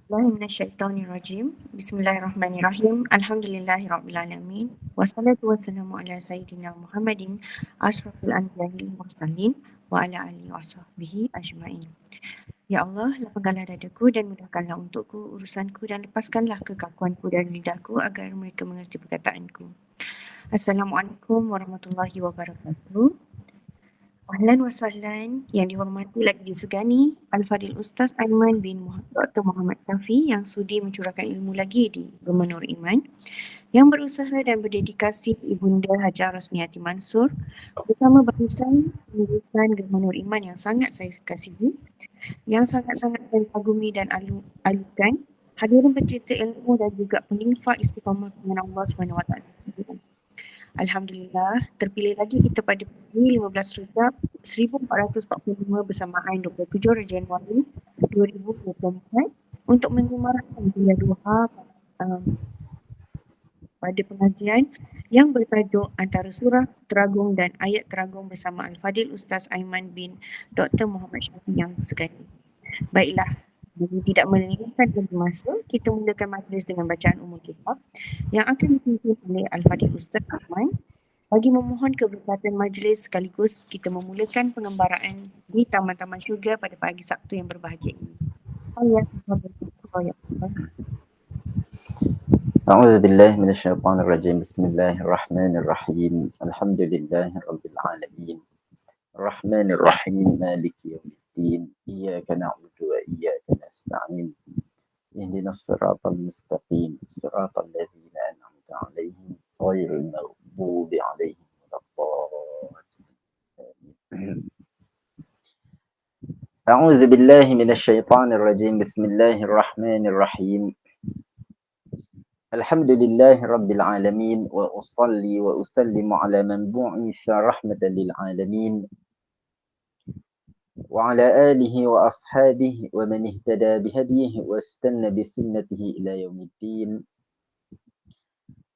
Minasyaitonirrajim. Bismillahirrahmanirrahim. Alhamdulillahirrabbilalamin. Wassalatu wassalamu ala sayyidina Muhammadin ashrafil anbiya'i wal mursalin wa ala alihi wa sahbihi ajma'in. Ya Allah, lapangkanlah dadaku dan mudahkanlah untukku urusanku dan lepaskanlah kekakuanku dan lidahku agar mereka mengerti perkataanku. Assalamualaikum warahmatullahi wabarakatuh. Ahlan wa sahlan, yang dihormati lagi disegani Al-Fadil Ustaz Aiman bin Dr. Muhammad Tafi yang sudi mencurahkan ilmu lagi di Bermenur Iman, yang berusaha dan berdedikasi Ibunda Hajar Rasmiati Mansur bersama barisan penulisan Bermenur Iman yang sangat saya kasihi, yang sangat-sangat saya kagumi dan alukan, hadirin pencinta ilmu dan juga penginfak istiqamah dengan Allah SWT. Alhamdulillah, terpilih lagi kita pada pagi 15 Rejab 1445 bersamaan 27 Januari 2024 untuk menyemarakan kuliah duha pada pengajian yang bertajuk Antara Surah Teragung dan Ayat Teragung bersama Al-Fadil Ustaz Aiman bin Dr. Muhammad Syafi yang sekali. Baiklah, jadi tidak melengahkan lagi masa, kita mulakan majlis dengan bacaan umum kitab yang akan dipimpin oleh Al-Fadil Ustaz Aiman. Bagi memohon keberkatan majlis sekaligus kita memulakan pengembaraan di Taman-Taman Syurga pada pagi Sabtu yang berbahagia ini. أعوذ بالله من الشيطان الرجيم بسم الله الرحمن الرحيم الحمد لله رب العالمين الرحمن الرحيم مالك يوم الدين إياك نعبد وإياك نستعين اهدنا الصراط المستقيم صراط الذين أنعمت عليهم غير المغضوب عليهم ولا الضالين أعوذ بالله من الشيطان الرجيم بسم الله الرحمن الرحيم الحمد لله رب العالمين وأصلي وأسلم على من بعث رحمة للعالمين وعلى آله وأصحابه ومن اهتدى بهديه واستنى بسنته إلى يوم الدين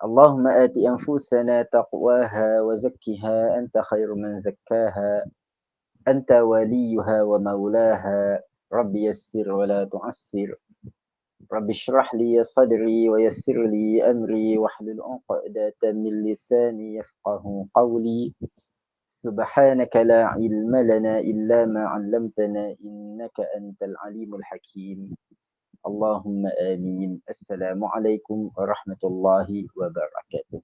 اللهم آت أنفسنا تقواها وزكها أنت خير من زكاها أنت وليها ومولاها رب يسر ولا تعسر رب اشرح لي صدري ويسر لي أمري واحلل عقدة من لساني يفقه قولي سبحانك لا علم لنا إلا ما علمتنا إنك أنت العليم الحكيم اللهم آمين السلام عليكم ورحمة الله وبركاته.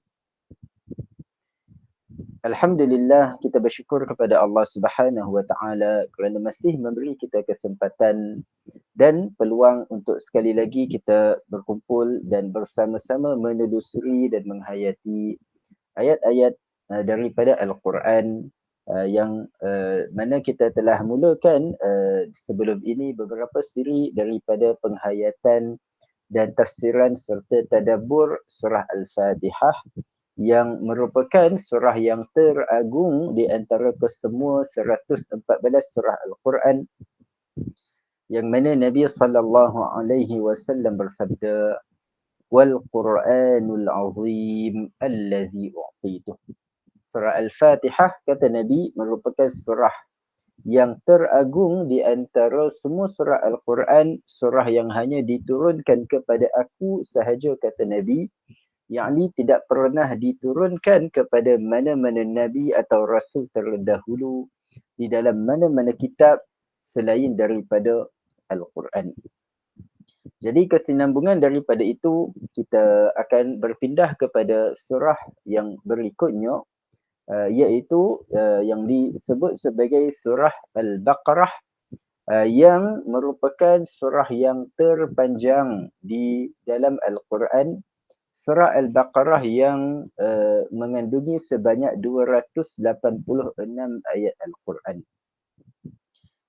Alhamdulillah, kita bersyukur kepada Allah Subhanahu wa taala kerana masih memberi kita kesempatan dan peluang untuk sekali lagi kita berkumpul dan bersama-sama menelusuri dan menghayati ayat-ayat daripada Al-Quran yang mana kita telah mulakan sebelum ini beberapa siri daripada penghayatan dan tafsiran serta tadabbur surah Al-Fatihah yang merupakan surah yang teragung di antara kesemua 114 surah Al-Quran yang mana Nabi sallallahu alaihi wasallam bersabda wal Quranul Azim allazi u'titu. Surah Al-Fatihah kata Nabi merupakan surah yang teragung di antara semua surah Al-Quran, surah yang hanya diturunkan kepada aku sahaja kata Nabi, yakni tidak pernah diturunkan kepada mana-mana nabi atau rasul terdahulu di dalam mana-mana kitab selain daripada Al-Quran. Jadi kesinambungan daripada itu kita akan berpindah kepada surah yang berikutnya iaitu yang disebut sebagai surah Al-Baqarah yang merupakan surah yang terpanjang di dalam Al-Quran. Surah Al-Baqarah yang mengandungi sebanyak 286 ayat Al-Quran.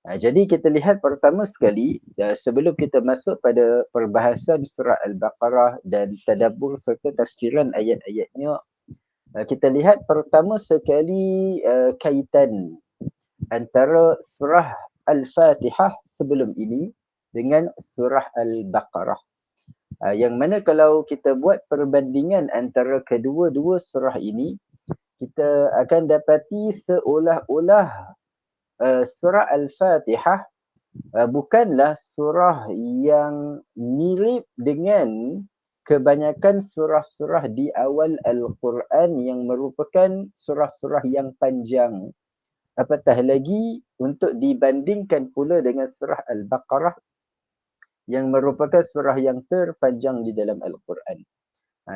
Jadi kita lihat pertama sekali, sebelum kita masuk pada perbahasan surah Al-Baqarah dan tadabbur serta tafsiran ayat-ayatnya, kita lihat pertama sekali kaitan antara surah Al-Fatihah sebelum ini dengan surah Al-Baqarah. Yang mana kalau kita buat perbandingan antara kedua-dua surah ini, kita akan dapati seolah-olah surah Al-Fatihah bukanlah surah yang mirip dengan kebanyakan surah-surah di awal Al-Quran yang merupakan surah-surah yang panjang. Apatah lagi untuk dibandingkan pula dengan surah Al-Baqarah yang merupakan surah yang terpanjang di dalam Al-Quran.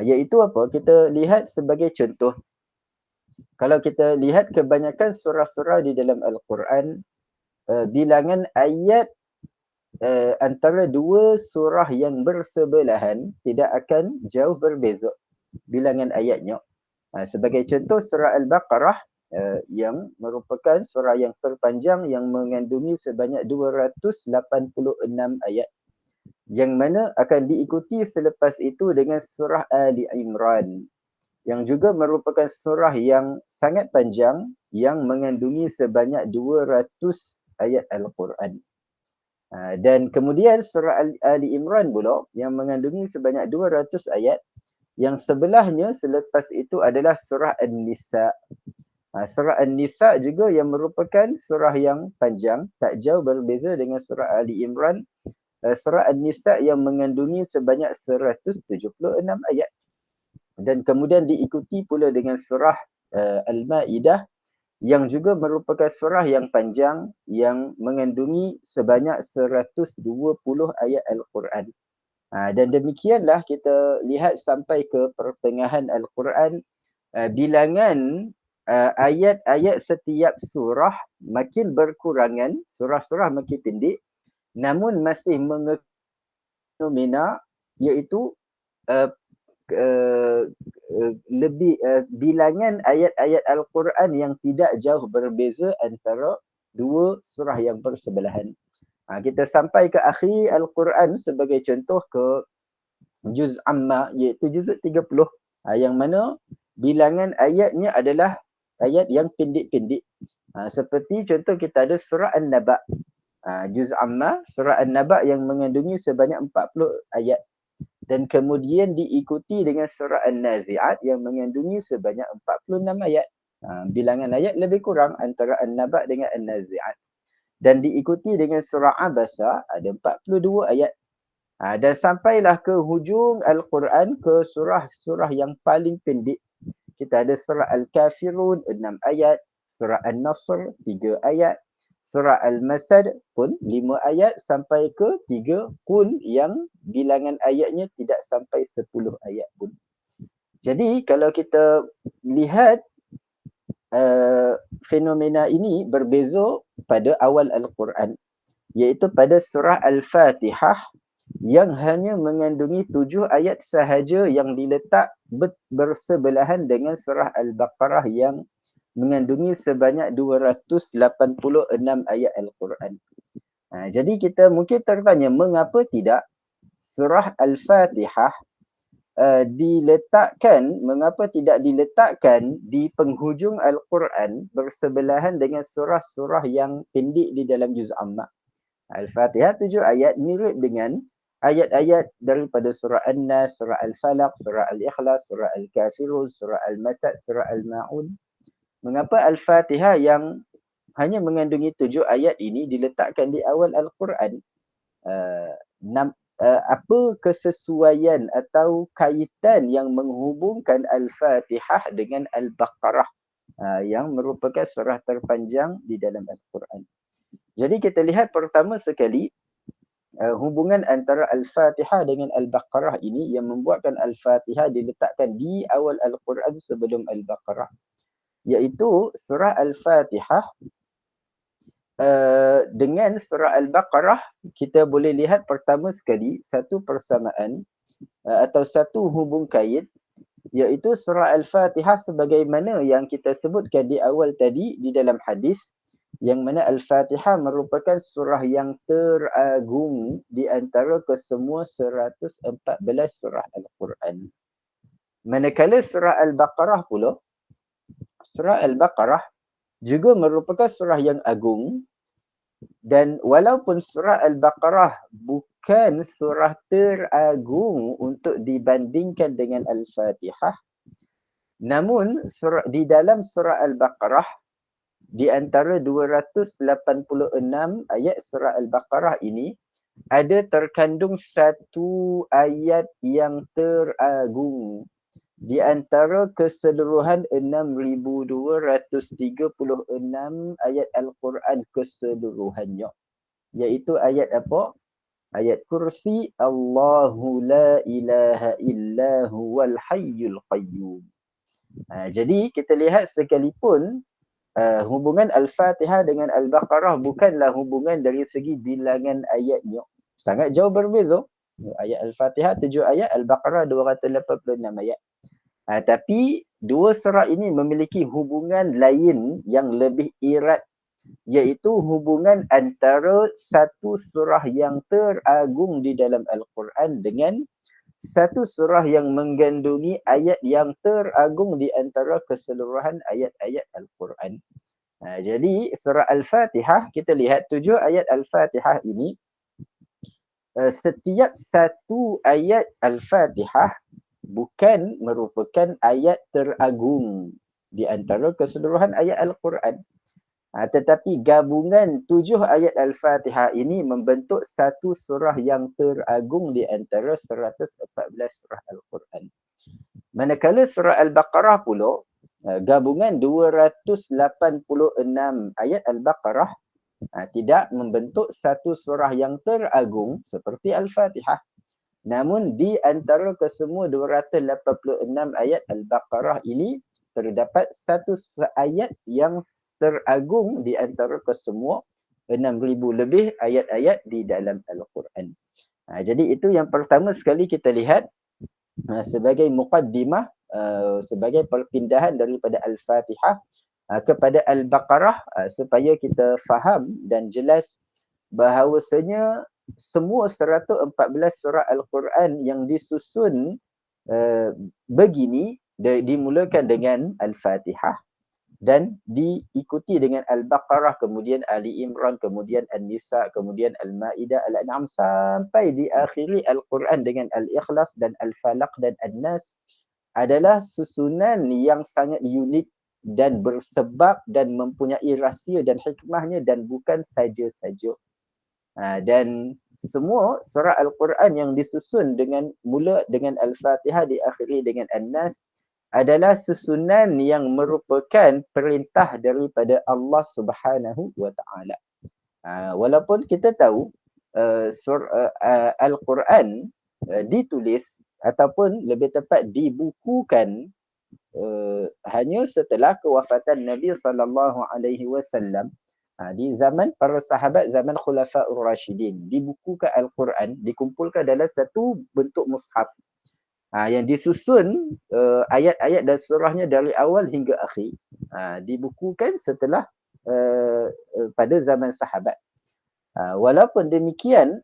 Iaitu apa? Kita lihat sebagai contoh. Kalau kita lihat kebanyakan surah-surah di dalam Al-Quran, bilangan ayat antara dua surah yang bersebelahan tidak akan jauh berbeza bilangan ayatnya. Sebagai contoh surah Al-Baqarah yang merupakan surah yang terpanjang yang mengandungi sebanyak 286 ayat, yang mana akan diikuti selepas itu dengan surah Ali Imran yang juga merupakan surah yang sangat panjang yang mengandungi sebanyak 200 ayat Al-Quran. Dan kemudian surah Ali Imran pula yang mengandungi sebanyak 200 ayat, yang sebelahnya selepas itu adalah surah An-Nisa. Surah An-Nisa juga yang merupakan surah yang panjang, tak jauh berbeza dengan surah Ali Imran. Surah An-Nisa yang mengandungi sebanyak 176 ayat. Dan kemudian diikuti pula dengan surah Al-Ma'idah yang juga merupakan surah yang panjang yang mengandungi sebanyak 120 ayat Al-Quran. Dan demikianlah kita lihat sampai ke pertengahan Al-Quran, bilangan ayat-ayat setiap surah makin berkurangan, surah-surah makin pendek, namun masih mengeknomena, iaitu bilangan ayat-ayat Al-Quran yang tidak jauh berbeza antara dua surah yang bersebelahan. Kita sampai ke akhir Al-Quran sebagai contoh ke juz amma, iaitu juz 30, yang mana bilangan ayatnya adalah ayat yang pendek-pendek. Seperti contoh kita ada surah An-Naba, juz amma, surah An-Naba yang mengandungi sebanyak 40 ayat. Dan kemudian diikuti dengan surah An-Nazi'at yang mengandungi sebanyak 46 ayat. Bilangan ayat lebih kurang antara An-Naba dengan An-Nazi'at. Dan diikuti dengan surah Abasa, ada 42 ayat. Dan sampailah ke hujung Al-Quran, ke surah-surah yang paling pendek. Kita ada surah Al-Kafirun 6 ayat, surah An-Nasr 3 ayat, surah Al-Masad pun 5 ayat, sampai ke 3 Qul yang bilangan ayatnya tidak sampai 10 ayat pun. Jadi kalau kita lihat fenomena ini berbeza pada awal Al-Quran, iaitu pada surah Al-Fatihah yang hanya mengandungi 7 ayat sahaja yang diletak bersebelahan dengan surah Al-Baqarah yang mengandungi sebanyak 286 ayat Al-Quran. Jadi kita mungkin tertanya, mengapa tidak surah Al-Fatihah mengapa tidak diletakkan di penghujung Al-Quran bersebelahan dengan surah-surah yang pendek di dalam juz amma? Al-Fatihah 7 ayat mirip dengan ayat-ayat daripada surah An-Nas, surah Al-Falaq, surah Al-Ikhlas, surah Al-Kafirun, surah Al-Masad, surah Al-Ma'un. Mengapa Al-Fatihah yang hanya mengandungi 7 ayat ini diletakkan di awal Al-Quran? Apa kesesuaian atau kaitan yang menghubungkan Al-Fatihah dengan Al-Baqarah yang merupakan surah terpanjang di dalam Al-Quran? Jadi kita lihat pertama sekali hubungan antara Al-Fatihah dengan Al-Baqarah ini yang membuatkan Al-Fatihah diletakkan di awal Al-Quran sebelum Al-Baqarah, iaitu surah Al-Fatihah dengan surah Al-Baqarah. Kita boleh lihat pertama sekali satu persamaan atau satu hubung kait, iaitu surah Al-Fatihah sebagaimana yang kita sebutkan di awal tadi di dalam hadis, yang mana Al-Fatihah merupakan surah yang teragung di antara kesemua 114 surah Al-Quran. Manakala surah Al-Baqarah pula, surah Al-Baqarah juga merupakan surah yang agung, dan walaupun surah Al-Baqarah bukan surah teragung untuk dibandingkan dengan Al-Fatihah, namun di dalam surah Al-Baqarah di antara 286 ayat surah Al-Baqarah ini ada terkandung satu ayat yang teragung di antara keseluruhan 6,236 ayat Al-Quran keseluruhannya, iaitu ayat apa? Ayat kursi, Allahu la ilaha illa huwal hayyul qayyum. Jadi kita lihat sekalipun hubungan Al-Fatihah dengan Al-Baqarah bukanlah hubungan dari segi bilangan ayatnya. Sangat jauh berbeza. Ayat Al-Fatihah 7 ayat, Al-Baqarah 286 ayat. Tapi dua surah ini memiliki hubungan lain yang lebih erat, iaitu hubungan antara satu surah yang teragung di dalam Al-Quran dengan satu surah yang menggandungi ayat yang teragung di antara keseluruhan ayat-ayat Al-Quran. Jadi surah Al-Fatihah, kita lihat 7 ayat Al-Fatihah ini, setiap satu ayat Al-Fatihah bukan merupakan ayat teragung di antara keseluruhan ayat Al-Quran. Tetapi gabungan 7 ayat Al-Fatihah ini membentuk satu surah yang teragung di antara 114 surah Al-Quran. Manakala surah Al-Baqarah pula, gabungan 286 ayat Al-Baqarah tidak membentuk satu surah yang teragung seperti Al-Fatihah. Namun di antara kesemua 286 ayat Al-Baqarah ini terdapat satu ayat yang teragung di antara kesemua 6,000 lebih ayat-ayat di dalam Al-Quran. Jadi itu yang pertama sekali kita lihat sebagai muqaddimah, sebagai perpindahan daripada Al-Fatihah kepada Al-Baqarah, supaya kita faham dan jelas bahawasanya semua 114 surah Al-Quran yang disusun begini, dimulakan dengan Al-Fatihah dan diikuti dengan Al-Baqarah, kemudian Ali Imran, kemudian An-Nisa, kemudian Al-Ma'idah, Al-An'am, sampai diakhiri Al-Quran dengan Al-Ikhlas dan Al-Falaq dan An-Nas, adalah susunan yang sangat unik dan bersebab dan mempunyai rahsia dan hikmahnya, dan bukan saja-saja. Dan semua surah Al-Quran yang disusun dengan mula dengan Al-Fatihah, diakhiri dengan An-Nas, adalah susunan yang merupakan perintah daripada Allah Subhanahu wa Ta'ala. Walaupun kita tahu Al-Quran ditulis ataupun lebih tepat dibukukan hanya setelah kewafatan Nabi sallallahu alaihi wasallam, di zaman para sahabat, zaman Khulafaur Rashidin, dibukukan Al-Quran, dikumpulkan dalam satu bentuk mushaf yang disusun ayat-ayat dan surahnya dari awal hingga akhir, dibukukan setelah pada zaman sahabat. Walaupun demikian,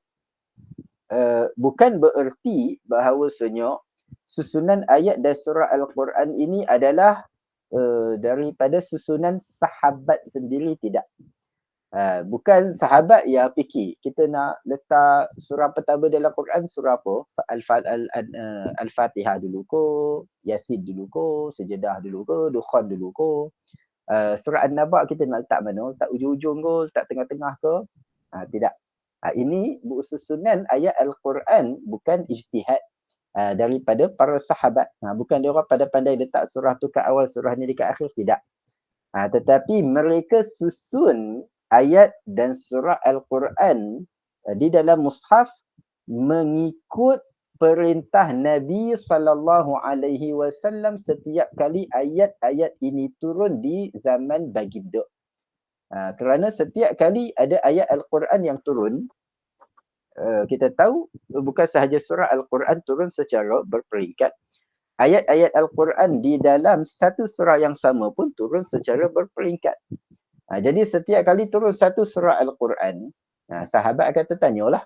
bukan bererti bahawasanya susunan ayat dan surah Al-Quran ini adalah daripada susunan sahabat sendiri, tidak. Bukan sahabat yang fikir kita nak letak surah pertama dalam Quran surah apa, Al-Fatihah dulu ke, Yasin dulu ke, Sejadah dulu ke, Dukhan dulu ke, surah An-Naba kita nak letak mana, letak ujung-ujung ke, letak tengah-tengah ke, tidak. Ini susunan ayat Al-Quran bukan ijtihad daripada para sahabat. Bukan dia orang pada pandai letak surah tu kat awal, surah ni dekat akhir, tidak. Tetapi mereka susun ayat dan surah Al-Quran di dalam mushaf mengikut perintah Nabi sallallahu alaihi wasallam setiap kali ayat-ayat ini turun di zaman baginda. Kerana setiap kali ada ayat Al-Quran yang turun, kita tahu bukan sahaja surah Al-Quran turun secara berperingkat, ayat-ayat Al-Quran di dalam satu surah yang sama pun turun secara berperingkat. Jadi setiap kali turun satu surah Al-Quran, sahabat akan tertanyalah,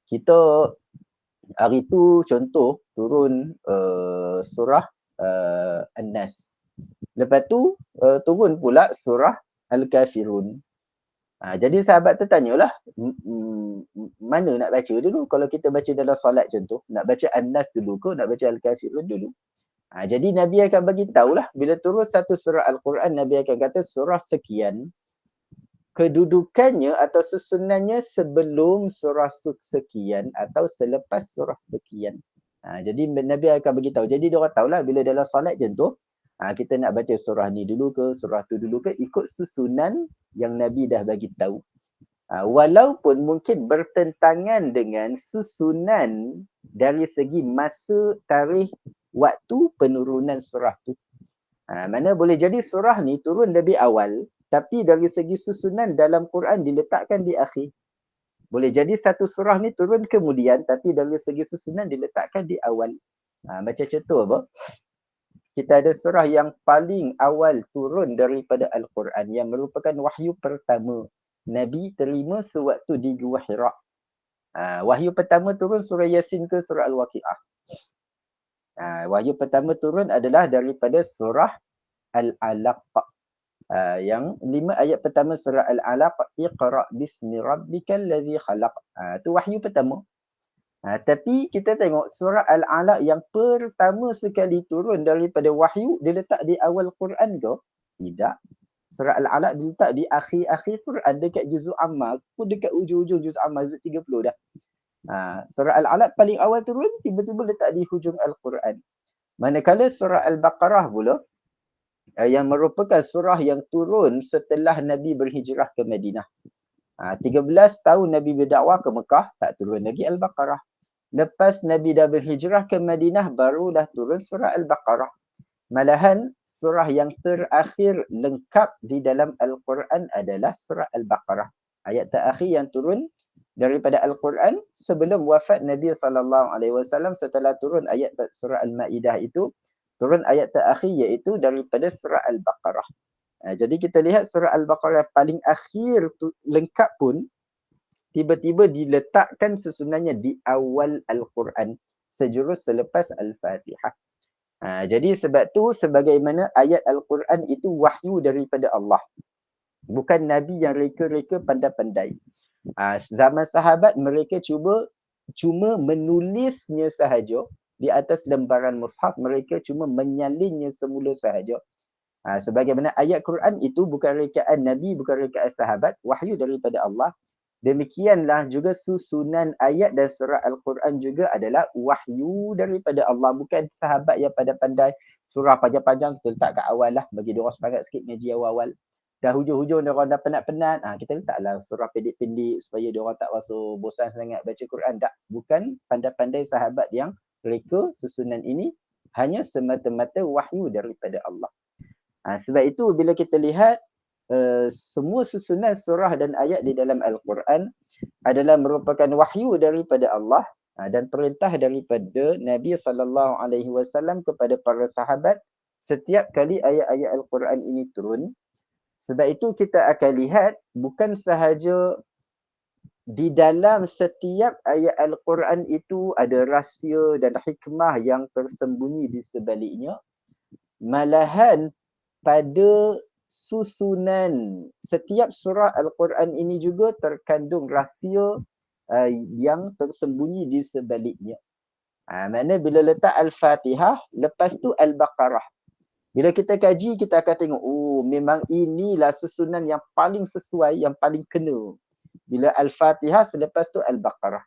kita hari tu contoh turun surah An-Nas. Lepas tu turun pula surah Al-Kafirun. Jadi sahabat tertanyalah, mana nak baca dulu? Kalau kita baca dalam solat contoh, nak baca An-Nas dulu ke, nak baca Al-Kafirun dulu? Jadi Nabi akan bagi tahulah, bila turun satu surah Al-Quran, Nabi akan kata surah sekian, kedudukannya atau susunannya sebelum surah sekian atau selepas surah sekian. Jadi Nabi akan beritahu. Jadi dia orang tahulah bila dalam solat contoh, kita nak baca surah ni dulu ke, surah tu dulu ke, ikut susunan yang Nabi dah bagi tahu. Walaupun mungkin bertentangan dengan susunan dari segi masa, tarikh, waktu penurunan surah tu. Mana boleh jadi surah ni turun lebih awal, tapi dari segi susunan dalam Quran diletakkan di akhir. Boleh jadi satu surah ni turun kemudian, tapi dari segi susunan diletakkan di awal. Macam contoh apa? Kita ada surah yang paling awal turun daripada Al-Quran yang merupakan wahyu pertama Nabi terima sewaktu di Gua Hira. Wahyu pertama turun surah Yasin ke surah Al-Waqi'ah. Wahyu pertama turun adalah daripada surah Al-Alaq. Yang 5 ayat pertama surah Al-Alaq, Iqra' bismi rabbikal ladzi khalaq. Itu wahyu pertama. Tapi kita tengok surah Al-Alaq yang pertama sekali turun daripada wahyu, dia letak di awal Quran ke? Tidak. Surah Al-Alaq diletak di akhir-akhir Quran, dekat juzuk Ammar, pun dekat ujung-ujung juzuk Ammar, juzuk 30 dah. Surah Al-Alaq paling awal turun, tiba-tiba letak di hujung Al-Quran. Manakala surah Al-Baqarah pula, yang merupakan surah yang turun setelah Nabi berhijrah ke Madinah. 13 tahun Nabi berdakwah ke Mekah, tak turun lagi Al-Baqarah. Lepas Nabi dah berhijrah ke Madinah, baru dah turun surah Al-Baqarah. Malahan surah yang terakhir lengkap di dalam Al-Quran adalah surah Al-Baqarah. Ayat terakhir yang turun daripada Al-Quran sebelum wafat Nabi SAW, setelah turun ayat surah Al-Ma'idah itu, turun ayat terakhir iaitu daripada surah Al-Baqarah. Jadi kita lihat surah Al-Baqarah paling akhir lengkap pun tiba-tiba diletakkan susunannya di awal Al-Quran, sejurus selepas Al-Fatihah. Jadi sebab tu sebagaimana ayat Al-Quran itu wahyu daripada Allah. Bukan Nabi yang reka-reka pandai-pandai. Zaman sahabat mereka cuma menulisnya sahaja di atas lembaran mushaf, mereka cuma menyalinnya semula sahaja. Sebagaimana ayat Quran itu bukan rekaan Nabi, bukan rekaan sahabat, wahyu daripada Allah. Demikianlah juga susunan ayat dan surah Al-Quran juga adalah wahyu daripada Allah. Bukan sahabat yang pandai-pandai surah panjang-panjang kita letak kat awal lah, bagi diorang semangat sikit ngaji awal-awal. Dah hujung-hujung diorang dah penat-penat, kita letaklah surah pendek-pendek supaya diorang tak rasa bosan sangat baca Quran. Tak, bukan pandai-pandai sahabat yang reka susunan ini, hanya semata-mata wahyu daripada Allah. Sebab itu bila kita lihat semua susunan surah dan ayat di dalam Al-Quran adalah merupakan wahyu daripada Allah dan perintah daripada Nabi SAW kepada para sahabat setiap kali ayat-ayat Al-Quran ini turun. Sebab itu kita akan lihat bukan sahaja di dalam setiap ayat Al-Quran itu ada rahsia dan hikmah yang tersembunyi di sebaliknya, malahan pada susunan setiap surah Al-Quran ini juga terkandung rahsia yang tersembunyi di sebaliknya. Maknanya bila letak Al-Fatihah, lepas tu Al-Baqarah. Bila kita kaji, kita akan tengok, memang inilah susunan yang paling sesuai, yang paling kena. Bila Al-Fatihah, selepas tu Al-Baqarah.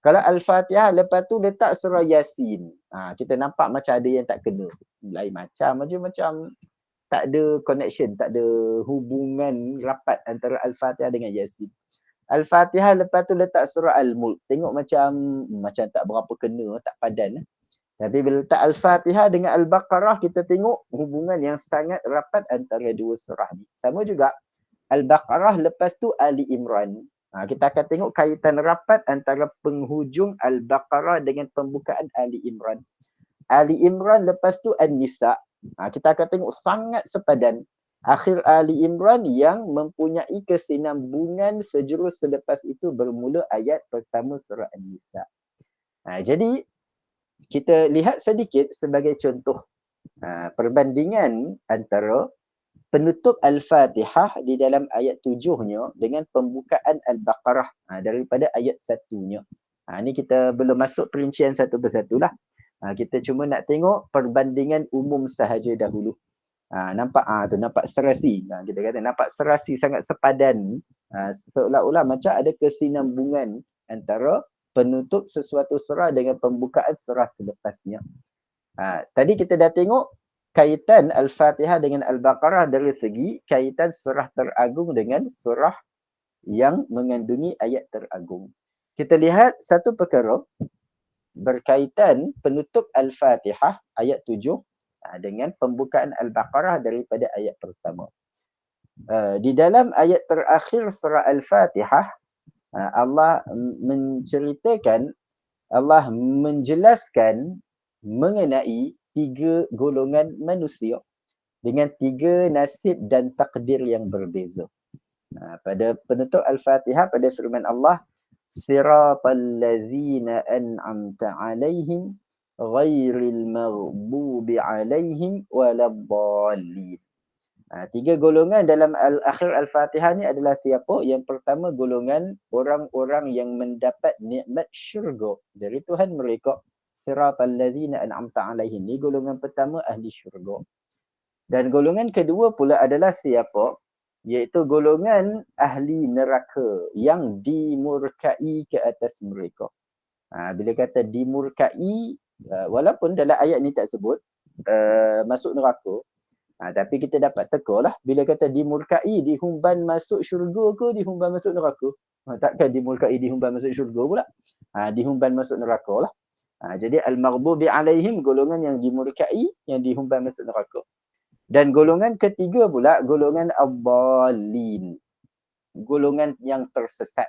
Kalau Al-Fatihah, lepas tu letak surah Yasin. Kita nampak macam ada yang tak kena. Lain macam tak ada connection, tak ada hubungan rapat antara Al-Fatihah dengan Yasin. Al-Fatihah lepas tu letak surah Al-Mulk. Tengok macam tak berapa kena, tak padan. Tapi bila letak Al-Fatihah dengan Al-Baqarah, kita tengok hubungan yang sangat rapat antara dua surah ni. Sama juga Al-Baqarah lepas tu Ali Imran. Kita akan tengok kaitan rapat antara penghujung Al-Baqarah dengan pembukaan Ali Imran. Ali Imran lepas tu An-Nisa. Kita akan tengok sangat sepadan. Akhir Ali Imran yang mempunyai kesinambungan sejurus selepas itu bermula ayat pertama surah An-Nisa. Jadi kita lihat sedikit sebagai contoh perbandingan antara penutup Al-Fatihah di dalam ayat 7-nya dengan pembukaan Al-Baqarah daripada ayat 1-nya. Ini kita belum masuk perincian satu persatu lah. Kita cuma nak tengok perbandingan umum sahaja dahulu. Nampak nampak serasi. Kita kata nampak serasi, sangat sepadan. Seolah-olah macam ada kesinambungan antara penutup sesuatu surah dengan pembukaan surah selepasnya. Tadi kita dah tengok kaitan Al-Fatihah dengan Al-Baqarah dari segi kaitan surah teragung dengan surah yang mengandungi ayat teragung. Kita lihat satu perkara berkaitan penutup Al-Fatihah ayat 7 dengan pembukaan Al-Baqarah daripada ayat pertama. Di dalam ayat terakhir surah Al-Fatihah, Allah menceritakan, Allah menjelaskan mengenai 3 golongan manusia dengan 3 nasib dan takdir yang berbeza. Pada penutup Al-Fatihah, pada firman Allah, Siratal ladzina an'amta 'alaihim ghairil maghdubi 'alaihim waladdallin. 3 golongan dalam akhir Al-Fatihah ni adalah siapa? Yang pertama, golongan orang-orang yang mendapat nikmat syurga dari Tuhan mereka. Siratal ladzina an'amta 'alaihim. Ni golongan pertama, ahli syurga. Dan golongan kedua pula adalah siapa? Iaitu golongan ahli neraka yang dimurkai ke atas mereka. Bila kata dimurkai, walaupun dalam ayat ni tak sebut masuk neraka, tapi kita dapat teka lah. Bila kata dimurkai, dihumban masuk syurga ke dihumban masuk neraka? Takkan dimurkai dihumban masuk syurga pula. Dihumban masuk neraka lah. Jadi al-maghdubi alaihim, golongan yang dimurkai, yang dihumban masuk neraka. Dan golongan ketiga pula, golongan ad-dallin, golongan yang tersesat.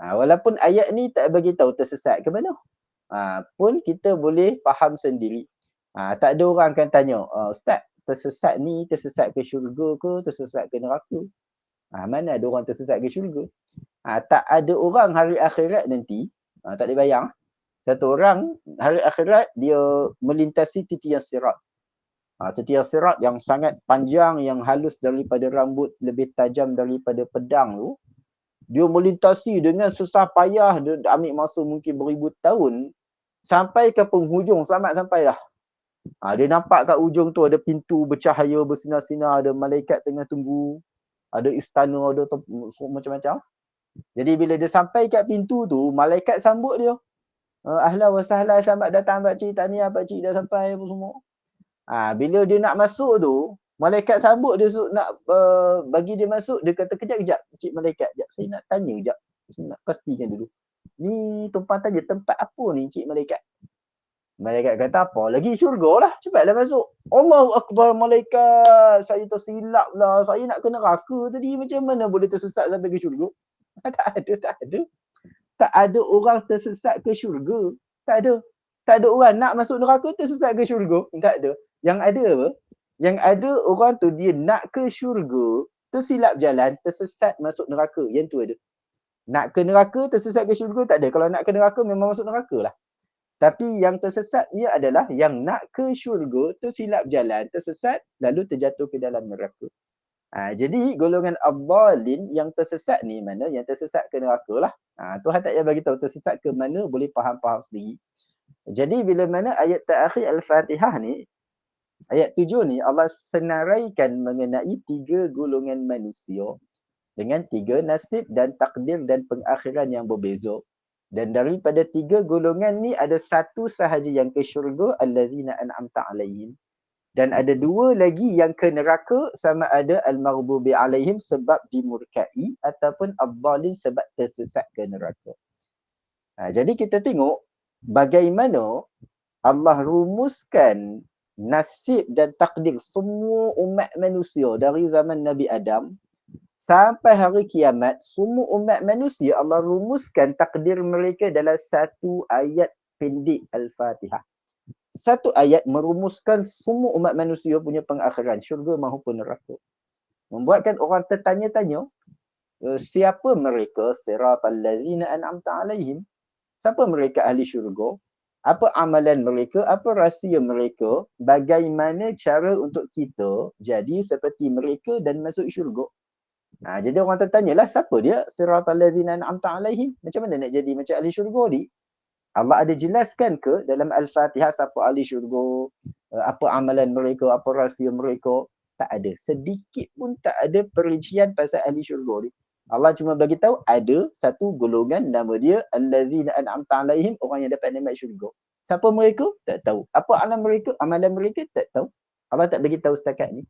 Walaupun ayat ni tak bagi tahu tersesat ke mana, pun kita boleh faham sendiri. Tak ada orang akan tanya, Ustaz, tersesat ni tersesat ke syurga ke tersesat ke neraka? Mana ada orang tersesat ke syurga? Tak ada orang hari akhirat nanti, tak boleh bayang, satu orang hari akhirat dia melintasi titian sirat. Titian sirat yang sangat panjang, yang halus daripada rambut, lebih tajam daripada pedang tu. Dia melintasi dengan susah payah, dia ambil masa mungkin beribu tahun sampai ke penghujung, selamat sampai dah. Dia nampak kat ujung tu ada pintu bercahaya, bersinar-sinar, ada malaikat tengah tunggu, ada istana, ada macam-macam. Jadi bila dia sampai kat pintu tu, malaikat sambut dia. Ahlan wa sahlan, selamat datang pakcik, tahniah pakcik dah sampai apa semua. Bila dia nak masuk tu, malaikat sambut dia nak bagi dia masuk, dia kata kejap, cik malaikat, jap, saya nak tanya kejap. Saya nak pastikan dulu. Ni tumpang tanya tempat apa ni cik malaikat? Malaikat kata apa? Lagi syurga lah, cepatlah masuk. Allahu Akbar, malaikat, saya tersilap lah. Saya nak ke neraka tadi, macam mana boleh tersesat sampai ke syurga? Tak ada. Tak ada orang tersesat ke syurga. Tak ada. Tak ada orang nak masuk neraka tersesat ke syurga. Tak ada. Yang ada apa? Yang ada orang tu dia nak ke syurga, tersilap jalan, tersesat masuk neraka. Yang tu ada. Nak ke neraka, tersesat ke syurga, tak ada. Kalau nak ke neraka, memang masuk neraka lah. Tapi yang tersesat ia adalah yang nak ke syurga, tersilap jalan, tersesat, lalu terjatuh ke dalam neraka. Jadi golongan ad-dallin yang tersesat ni mana? Yang tersesat ke neraka lah. Tuhan tak payah bagi tahu tersesat ke mana, boleh faham-faham sendiri. Jadi bila mana ayat terakhir Al-Fatihah ni, ayat 7 ni, Allah senaraikan mengenai 3 golongan manusia dengan 3 nasib dan takdir dan pengakhiran yang berbeza. Dan daripada 3 golongan ni ada satu sahaja yang ke syurga, allazina an'amta alaihim. Dan ada 2 lagi yang ke neraka, sama ada al-maghdubi alaihim sebab dimurkai ataupun ad-dallin sebab tersesat ke neraka. Jadi kita tengok bagaimana Allah rumuskan nasib dan takdir semua umat manusia dari zaman Nabi Adam sampai hari kiamat. Semua umat manusia Allah rumuskan takdir mereka dalam satu ayat pendek Al-Fatihah. Satu ayat merumuskan semua umat manusia punya pengakhiran, syurga maupun neraka. Membuatkan orang tertanya-tanya, siapa mereka? Siratal ladzina an'amta alaihim. Siapa mereka ahli syurga? Apa amalan mereka? Apa rahsia mereka? Bagaimana cara untuk kita jadi seperti mereka dan masuk syurga? Jadi orang tertanyalah, siapa dia? Siratal ladzina an'amta alaihim. Macam mana nak jadi macam ahli syurga ni? Allah ada jelaskan ke dalam Al-Fatihah siapa ahli syurga? apa amalan mereka, apa rahsia mereka. Tak ada. Sedikit pun tak ada perincian pasal ahli syurga ni. Allah cuma bagi tahu ada satu golongan nama dia allazina an'amta alaihim, orang yang dapat nikmat syurga. Siapa mereka? Tak tahu. Apa amalan mereka? Tak tahu. Allah tak bagi tahu setakat ni.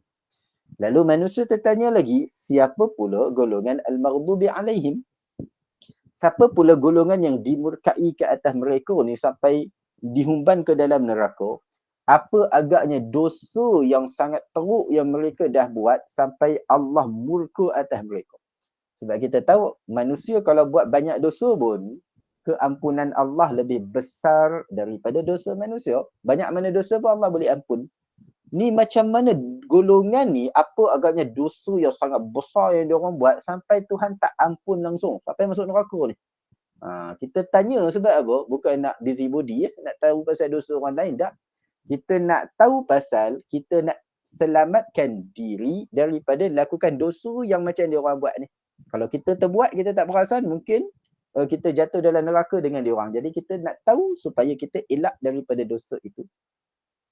Lalu manusia tertanya lagi, siapa pula golongan al-maghdubi alaihim? Siapa pula golongan yang dimurkai ke atas mereka ni sampai dihumban ke dalam neraka? Apa agaknya dosa yang sangat teruk yang mereka dah buat sampai Allah murka atas mereka? Sebab kita tahu manusia kalau buat banyak dosa pun, keampunan Allah lebih besar daripada dosa manusia. Banyak mana dosa pun Allah boleh ampun. Ni macam mana golongan ni, apa agaknya dosa yang sangat besar yang diorang buat sampai Tuhan tak ampun langsung, sampai masuk neraka ni. Kita tanya sebab apa? Bukan nak busybody, nak tahu pasal dosa orang lain, tak. Kita nak tahu pasal kita nak selamatkan diri daripada lakukan dosa yang macam dia orang buat ni. Kalau kita terbuat, kita tak perasan, mungkin kita jatuh dalam neraka dengan dia orang. Jadi kita nak tahu supaya kita elak daripada dosa itu.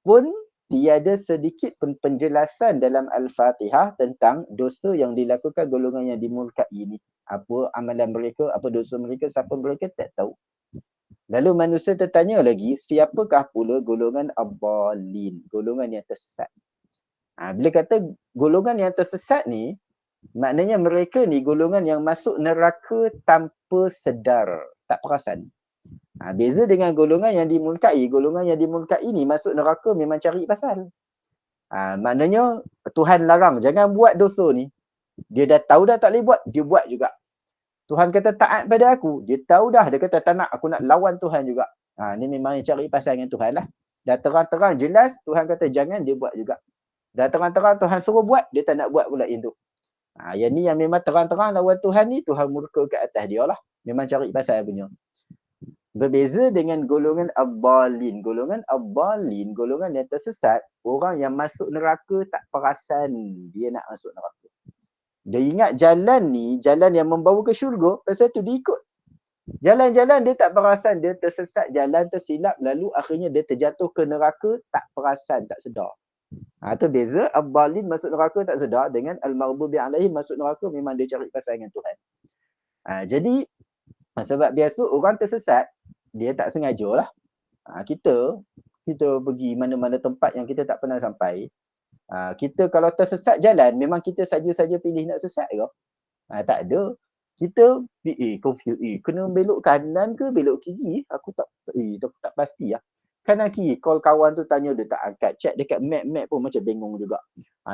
Pun tiada sedikit pun penjelasan dalam Al-Fatihah tentang dosa yang dilakukan golongan yang dimurkai ini. Apa amalan mereka, apa dosa mereka, siapa mereka, tak tahu. Lalu manusia tertanya lagi, siapakah pula golongan ad-dallin, golongan yang tersesat? Bila kata golongan yang tersesat ni, maknanya mereka ni golongan yang masuk neraka tanpa sedar, tak perasan. Beza dengan golongan yang dimurkai ni masuk neraka memang cari pasal. Maknanya Tuhan larang, jangan buat dosa ni. Dia dah tahu dah tak boleh buat, dia buat juga. Tuhan kata taat pada aku, dia tahu dah, dia kata tak nak, aku nak lawan Tuhan juga. Ni memang cari pasal dengan Tuhan lah. Dah terang-terang jelas, Tuhan kata jangan, dia buat juga. Dah terang-terang Tuhan suruh buat, dia tak nak buat pula itu. Yang ni yang memang terang-terang lawan Tuhan ni, Tuhan murka ke atas dia lah. Memang cari pasal punya. Berbeza dengan golongan ad-dallin. Golongan ad-dallin, golongan yang tersesat, orang yang masuk neraka tak perasan dia nak masuk neraka. Dia ingat jalan ni, jalan yang membawa ke syurga, pasal tu dia ikut. Jalan-jalan dia tak perasan, dia tersesat jalan, tersilap, lalu akhirnya dia terjatuh ke neraka, tak perasan, tak sedar. Tu beza, ad-dallin masuk neraka tak sedar dengan al-maghdubi alaihim masuk neraka memang dia cari pasal dengan Tuhan. Jadi, sebab biasa orang tersesat, dia tak sengaja lah. Kita pergi mana-mana tempat yang kita tak pernah sampai, kita kalau tersesat jalan, memang kita saja-saja pilih nak sesat ke? Tak ada. Kita confuse, kena belok kanan ke belok kiri? Aku tak pasti lah. Kanan kiri, call kawan tu tanya, dia tak angkat. Check dekat map pun macam bengong juga.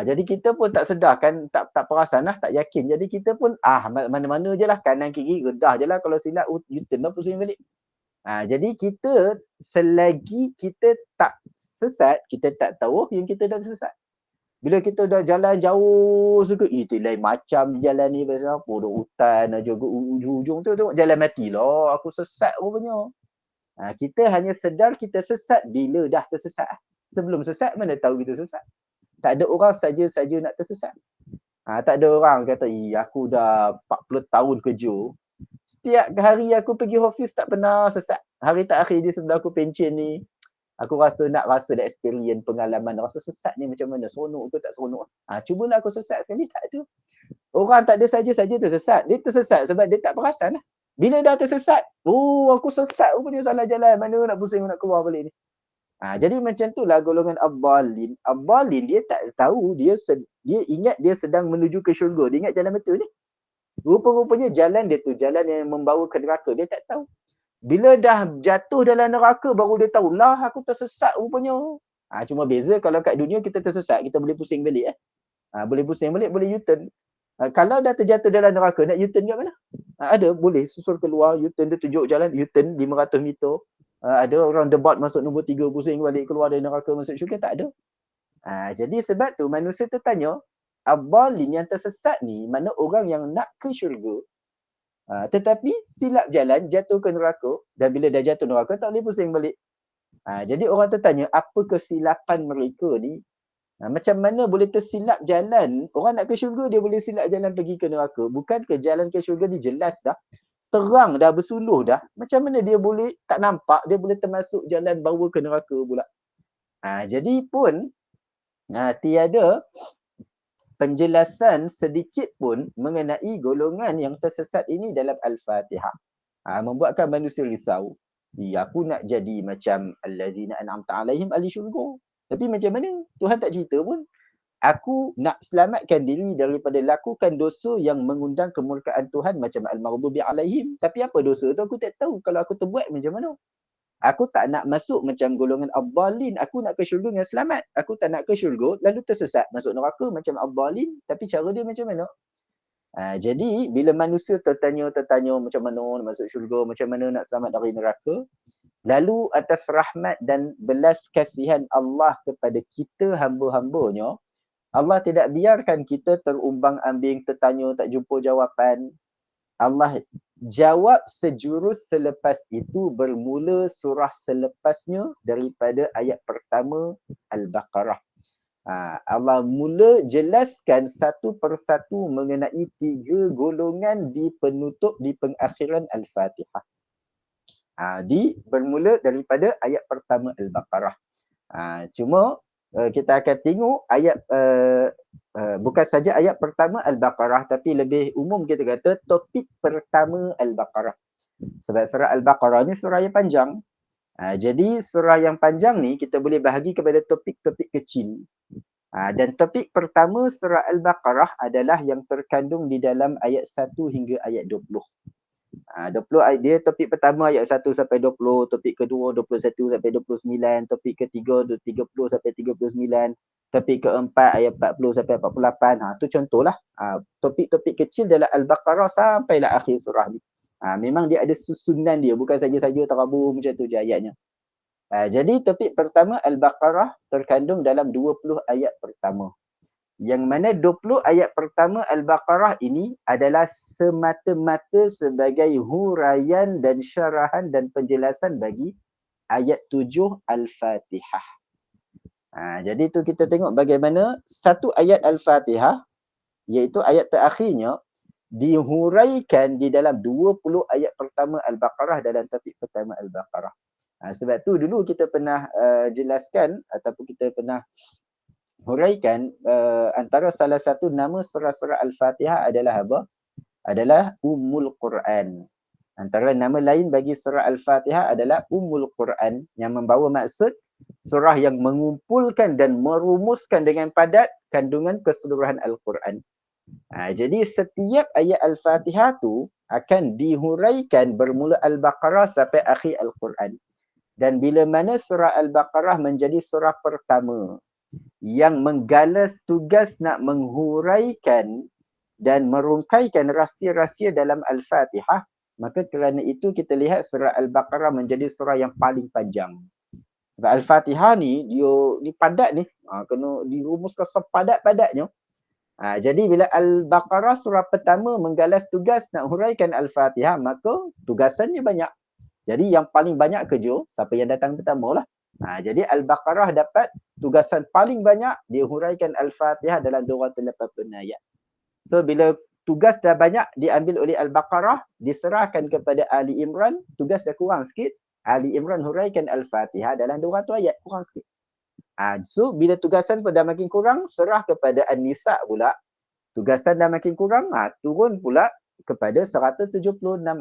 Jadi kita pun tak sedar kan, tak perasan lah, tak yakin. Jadi kita pun mana-mana je lah, kanan kiri, redah je lah. Kalau silap, U-turn lah, pusing balik. Jadi kita, selagi kita tak sesat, kita tak tahu yang kita dah sesat. Bila kita dah jalan jauh suka, itu lain macam jalan ni pasal apa, dah hutan aja ke ujung-ujung tu, tengok jalan mati lah, aku sesat rupanya. Kita hanya sedar kita sesat bila dah tersesat. Sebelum sesat mana tahu kita sesat. Tak ada orang saja-saja nak tersesat. Tak ada orang kata, aku dah 40 tahun kerja, setiap hari aku pergi office tak pernah sesat. Hari terakhir di sebelah aku pencen ni, aku nak rasa dah experience pengalaman, rasa sesat ni macam mana, seronok ke tak seronok. Cubalah aku sesat sekali, tak ada. Orang tak ada saja-saja tersesat. Dia tersesat sebab dia tak perasan lah. Bila dah tersesat, aku sesat rupanya, salah jalan, mana nak pusing nak keluar balik ni. Jadi macam tu lah golongan ad-dallin. Ad-dallin dia tak tahu, dia ingat dia sedang menuju ke syurga. Dia ingat jalan betul ni. Rupa-rupanya jalan dia tu, jalan yang membawa ke neraka, dia tak tahu. Bila dah jatuh dalam neraka, baru dia tahu, lah aku tersesat rupanya. Cuma beza kalau kat dunia kita tersesat, kita boleh pusing balik. Boleh pusing balik, boleh U-turn. Kalau dah terjatuh dalam neraka, nak U-turn kat mana? Ada, boleh susul keluar, U-turn dia tunjuk jalan, U-turn 500 meter. Ada orang debat masuk nombor 3, pusing balik, keluar dari neraka, masuk syurga, tak ada. Jadi sebab tu manusia tertanya, ad-dallin yang tersesat ni, mana orang yang nak ke syurga, tetapi silap jalan, jatuh ke neraka, dan bila dah jatuh neraka tak boleh pusing balik. Jadi orang tertanya, apa kesilapan mereka ni? Macam mana boleh tersilap jalan? Orang nak ke syurga, dia boleh silap jalan pergi ke neraka. Bukan ke jalan ke syurga ni jelas dah, terang dah, bersuluh dah. Macam mana dia boleh tak nampak, dia boleh termasuk jalan bawa ke neraka pula? Jadi pun tiada penjelasan sedikit pun mengenai golongan yang tersesat ini dalam Al-Fatihah. Membuatkan manusia risau. Aku nak jadi macam allazina an'amta alaihim, ahli syurga. Tapi macam mana? Tuhan tak cerita pun. Aku nak selamatkan diri daripada lakukan dosa yang mengundang kemurkaan Tuhan macam al-maghdubi alaihim. Tapi apa dosa tu aku tak tahu. Kalau aku terbuat macam mana? Aku tak nak masuk macam golongan ad-dallin. Aku nak ke syurga dengan selamat. Aku tak nak ke syurga lalu tersesat masuk neraka macam ad-dallin. Tapi cara dia macam mana? Jadi bila manusia tertanya macam mana nak masuk syurga, macam mana nak selamat dari neraka, lalu atas rahmat dan belas kasihan Allah kepada kita hamba-hambanya, Allah tidak biarkan kita terumbang-ambing, tertanya tak jumpa jawapan. Allah jawab sejurus selepas itu bermula surah selepasnya daripada ayat pertama Al-Baqarah. Allah mula jelaskan satu persatu mengenai 3 golongan di penutup di pengakhiran Al-Fatihah. Bermula daripada ayat pertama Al-Baqarah. Cuma kita akan tengok ayat bukan saja ayat pertama Al-Baqarah, tapi lebih umum kita kata topik pertama Al-Baqarah. Sebab surah Al-Baqarah ni surah yang panjang. Jadi surah yang panjang ni kita boleh bahagi kepada topik-topik kecil. Dan topik pertama surah Al-Baqarah adalah yang terkandung di dalam ayat 1 hingga ayat 20. 20 dia topik pertama ayat 1 sampai 20, topik kedua 21 sampai 29, topik ketiga 30 sampai 39, topik keempat ayat 40 sampai 48. Tu contohlah topik-topik kecil dalam Al-Baqarah sampailah akhir surah ni. Memang dia ada susunan dia, bukan saja-saja terabur macam tu je ayatnya. Jadi topik pertama Al-Baqarah terkandung dalam 20 ayat pertama. Yang mana 20 ayat pertama Al-Baqarah ini adalah semata-mata sebagai huraian dan syarahan dan penjelasan bagi ayat 7 Al-Fatihah. Jadi tu kita tengok bagaimana satu ayat Al-Fatihah, iaitu ayat terakhirnya, dihuraikan di dalam 20 ayat pertama Al-Baqarah dalam topik pertama Al-Baqarah. Sebab tu dulu kita pernah jelaskan ataupun kita pernah huraikan antara salah satu nama surah-surah Al-Fatihah adalah apa? Adalah Ummul Quran. Antara nama lain bagi surah Al-Fatihah adalah Ummul Quran, yang membawa maksud surah yang mengumpulkan dan merumuskan dengan padat kandungan keseluruhan Al-Quran. Jadi setiap ayat Al-Fatihah tu akan dihuraikan bermula Al-Baqarah sampai akhir Al-Quran. Dan bila mana surah Al-Baqarah menjadi surah pertama yang menggalas tugas nak menghuraikan dan merungkaikan rahsia-rahsia dalam Al-Fatihah, maka kerana itu kita lihat surah Al-Baqarah menjadi surah yang paling panjang. Sebab Al-Fatihah ni, dia ni padat ni, kena dirumuskan sepadat-padatnya. Jadi bila Al-Baqarah surah pertama menggalas tugas nak huraikan Al-Fatihah, maka tugasannya banyak. Jadi yang paling banyak kerja, siapa yang datang pertama lah. Jadi Al-Baqarah dapat tugasan paling banyak, dia huraikan Al-Fatihah dalam 280 ayat. So bila tugas dah banyak diambil oleh Al-Baqarah, diserahkan kepada Ali Imran, tugas dah kurang sikit. Ali Imran huraikan Al-Fatihah dalam 200 ayat, kurang sikit. So bila tugasan pun dah makin kurang, serah kepada An-Nisa pula. Tugasan dah makin kurang, turun pula kepada 176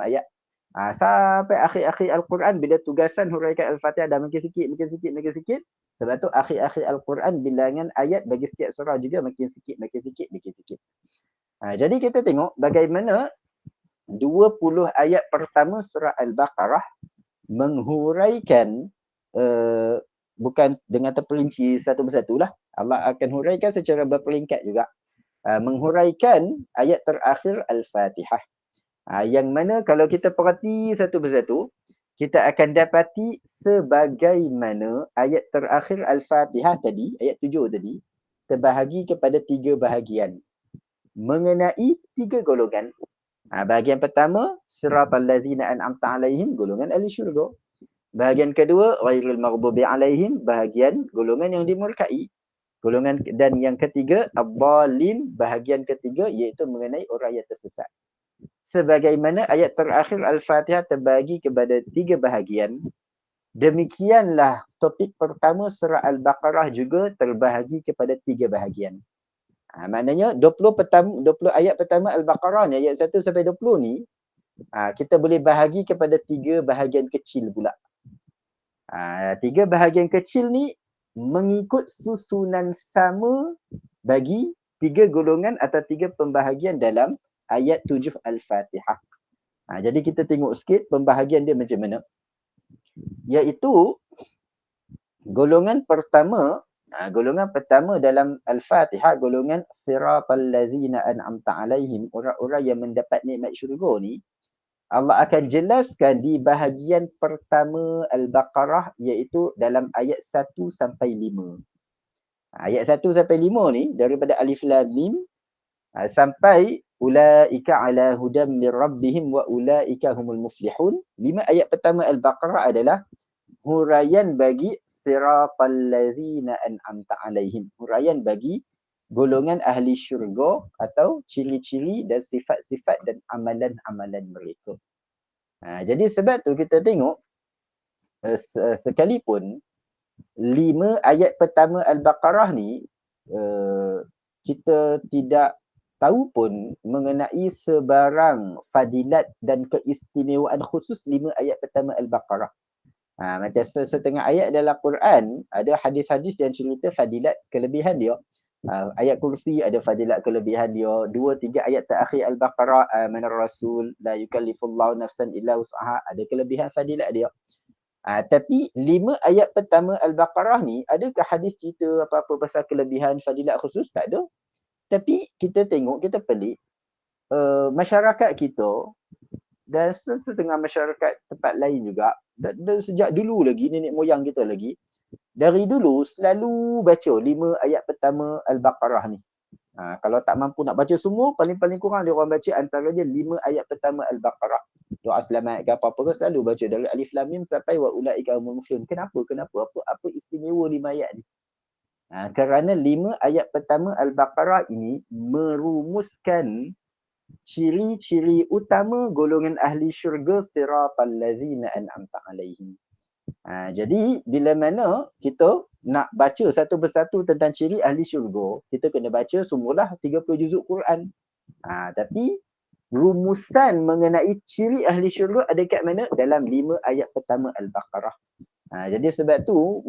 ayat. Sampai akhir-akhir Al-Quran, bila tugasan huraikan Al-Fatihah dah makin sikit. Sebab tu akhir-akhir Al-Quran bilangan ayat bagi setiap surah juga makin sikit. Jadi kita tengok bagaimana 20 ayat pertama surah Al-Baqarah menghuraikan, bukan dengan terperinci satu persatu lah. Allah akan huraikan secara berperingkat juga. Menghuraikan ayat terakhir Al-Fatihah. Yang mana kalau kita perhati satu persatu, kita akan dapati sebagaimana ayat terakhir Al-Fatihah tadi, ayat 7 tadi, terbahagi kepada 3 bahagian. Mengenai 3 golongan. Bahagian pertama, siratal ladzina an'amta alaihim, golongan ahli syurga. Bahagian kedua, ghairil maghdubi alaihim, bahagian golongan yang dimurkai. Dan yang ketiga, ad-dallin, bahagian ketiga iaitu mengenai orang yang tersesat. Sebagaimana ayat terakhir Al-Fatihah terbagi kepada 3 bahagian, Demikianlah topik pertama surah Al-Baqarah juga terbahagi kepada 3 bahagian. Maknanya 20 ayat pertama Al-Baqarah ni, ayat 1 sampai 20 ni, kita boleh bahagi kepada 3 bahagian kecil pula. 3 bahagian kecil ni mengikut susunan sama bagi 3 golongan atau 3 pembahagian dalam ayat 7 Al-Fatihah. Jadi kita tengok sikit pembahagian dia macam mana. Iaitu golongan pertama dalam Al-Fatihah, golongan siratal ladzina an'amta alaihim, orang-orang yang mendapat nikmat syurga ni, Allah akan jelaskan di bahagian pertama Al-Baqarah, iaitu dalam ayat 1 sampai 5. Ayat 1 sampai 5 ni daripada Alif Lam Mim sampai ulaika ala hudam mir rabbihim wa ulaika humul muflihun. 5 ayat pertama Al-Baqarah adalah huraian bagi siratal ladzina an'amta alaihim, huraian bagi golongan ahli syurga atau ciri-ciri dan sifat-sifat dan amalan-amalan mereka. Jadi sebab tu kita tengok sekalipun 5 ayat pertama Al-Baqarah ni kita tidak tahu pun mengenai sebarang fadilat dan keistimewaan khusus 5 ayat pertama Al-Baqarah. Macam setengah ayat dalam Quran ada hadis-hadis yang cerita fadilat kelebihan dia. Ayat kursi ada fadilat kelebihan dia. 2-3 ayat terakhir Al-Baqarah, amanar rasul la yukallifullahu nafsan illa wus'aha, ada kelebihan fadilat dia. Tapi 5 ayat pertama Al-Baqarah ni, adakah hadis cerita apa-apa pasal kelebihan fadilat khusus? Tak ada. Tapi kita tengok, kita pelik, masyarakat kita dan setengah masyarakat tempat lain juga, dan sejak dulu lagi, nenek moyang kita lagi, dari dulu selalu baca 5 ayat pertama Al-Baqarah ni. Kalau tak mampu nak baca semua, paling-paling kurang dia orang baca antaranya 5 ayat pertama Al-Baqarah. Doa selamat ke apa-apa selalu baca dari Alif Lam Mim sampai wa ulaika humul muflihun. Kenapa? Apa istimewa 5 ayat ni? Kerana 5 ayat pertama Al-Baqarah ini merumuskan ciri-ciri utama golongan ahli syurga siratal ladzina an'amta alaihim. Jadi bila mana kita nak baca satu persatu tentang ciri ahli syurga, kita kena baca semulalah 30 juzuk Quran. Tapi rumusan mengenai ciri ahli syurga ada kat mana? Dalam 5 ayat pertama Al-Baqarah. Jadi sebab tu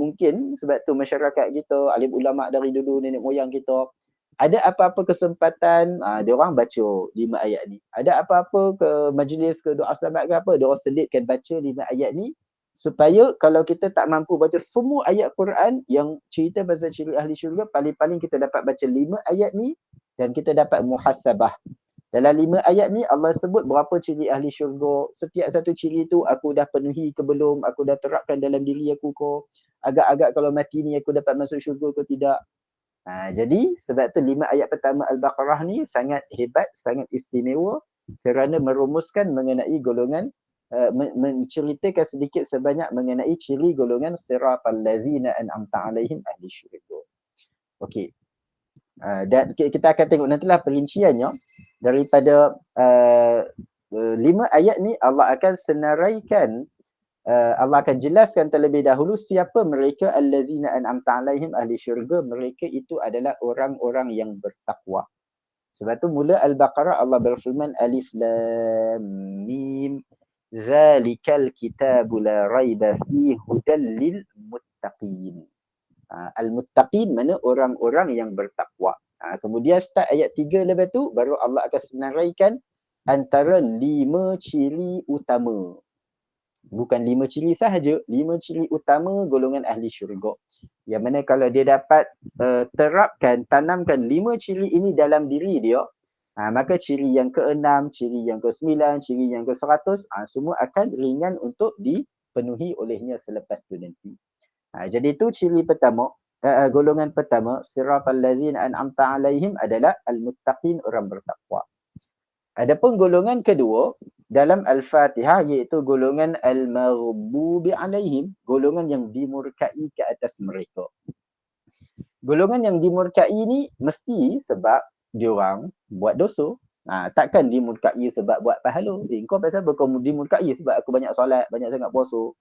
masyarakat kita, alim ulama dari dulu, nenek moyang kita, ada apa-apa kesempatan, dia orang baca 5 ayat ni. Ada apa-apa ke majlis ke doa selamat ke apa, dia orang selitkan baca 5 ayat ni, supaya kalau kita tak mampu baca semua ayat Quran yang cerita pasal ciri ahli syurga, paling-paling kita dapat baca 5 ayat ni dan kita dapat muhasabah. Dalam 5 ayat ni Allah sebut berapa ciri ahli syurga. Setiap satu ciri tu aku dah penuhi ke belum, aku dah terapkan dalam diri aku ke, agak-agak kalau mati ni aku dapat masuk syurga ke tidak. Jadi sebab tu 5 ayat pertama Al-Baqarah ni sangat hebat, sangat istimewa kerana merumuskan mengenai golongan, menceritakan sedikit sebanyak mengenai ciri golongan siratal ladzina an'amta alaihim ahli syurga. Okey. Dan kita akan tengok nantilah perinciannya daripada 5 ayat ni. Allah akan senaraikan, Allah akan jelaskan terlebih dahulu siapa mereka allazina an'amta alaihim ahli syurga. Mereka itu adalah orang-orang yang bertakwa. Sebab tu mula Al-Baqarah Allah berfirman Alif Lam Mim zalikal kitabu la raiba fihi hudal lil muttaqin. Al-muttaqin mana orang-orang yang bertakwa. Kemudian start ayat 3 lepas tu baru Allah akan senaraikan antara 5 ciri utama. Bukan 5 ciri sahaja, 5 ciri utama golongan ahli syurga. Yang mana kalau dia dapat terapkan, tanamkan 5 ciri ini dalam diri dia, maka ciri yang ke-6, ciri yang ke-9, ciri yang ke-100, semua akan ringan untuk dipenuhi olehnya selepas tu nanti. Jadi itu ciri pertama, golongan pertama, siratal ladzina an'amta alaihim adalah al-muttaqin, orang bertakwa. Adapun golongan kedua dalam Al-Fatihah iaitu golongan al-maghdubi alaihim, golongan yang dimurkai ke atas mereka. Golongan yang dimurkai ni mesti sebab diorang buat dosa. Takkan dimurkai sebab buat pahala. Kau pasal apa kau dimurkai sebab aku banyak solat, banyak sangat puasa?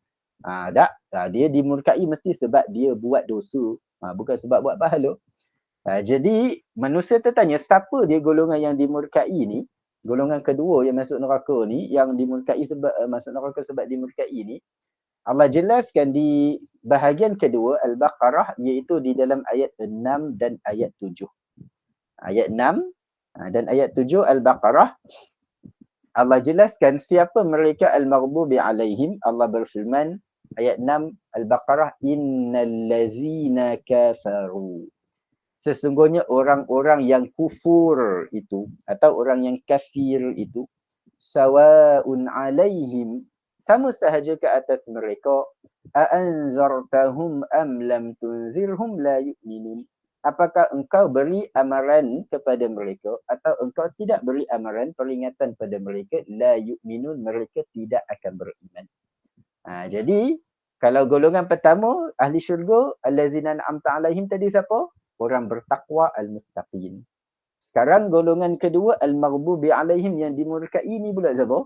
Tak. Dia dimurkai mesti sebab dia buat dosa. Bukan sebab buat pahala. Jadi manusia tertanya, siapa dia golongan yang dimurkai ni? Golongan kedua yang masuk neraka ni, yang dimurkai sebab masuk neraka sebab dimurkai ni, Allah jelaskan di bahagian kedua Al-Baqarah, iaitu di dalam ayat 6 dan ayat 7. Ayat 6 dan ayat 7 Al-Baqarah, Allah jelaskan siapa mereka al-maghdubi alaihim. Allah berfirman, ayat 6 Al-Baqarah, innallazina kafaru. Sesungguhnya orang-orang yang kufur itu, atau orang yang kafir itu, sawa'un alaihim, sama sahaja ke atas mereka, a'anzartahum am lam tunzirhum la yu'minun. Apakah engkau beri amaran kepada mereka atau engkau tidak beri amaran peringatan pada mereka, la yu'minun, mereka tidak akan beriman. Jadi kalau golongan pertama ahli syurga, allazina an'amta alaihim, tadi siapa? Orang bertakwa, al-muttaqin. Sekarang golongan kedua, al-maghdubi alaihim, yang dimurkai ni pula siapa?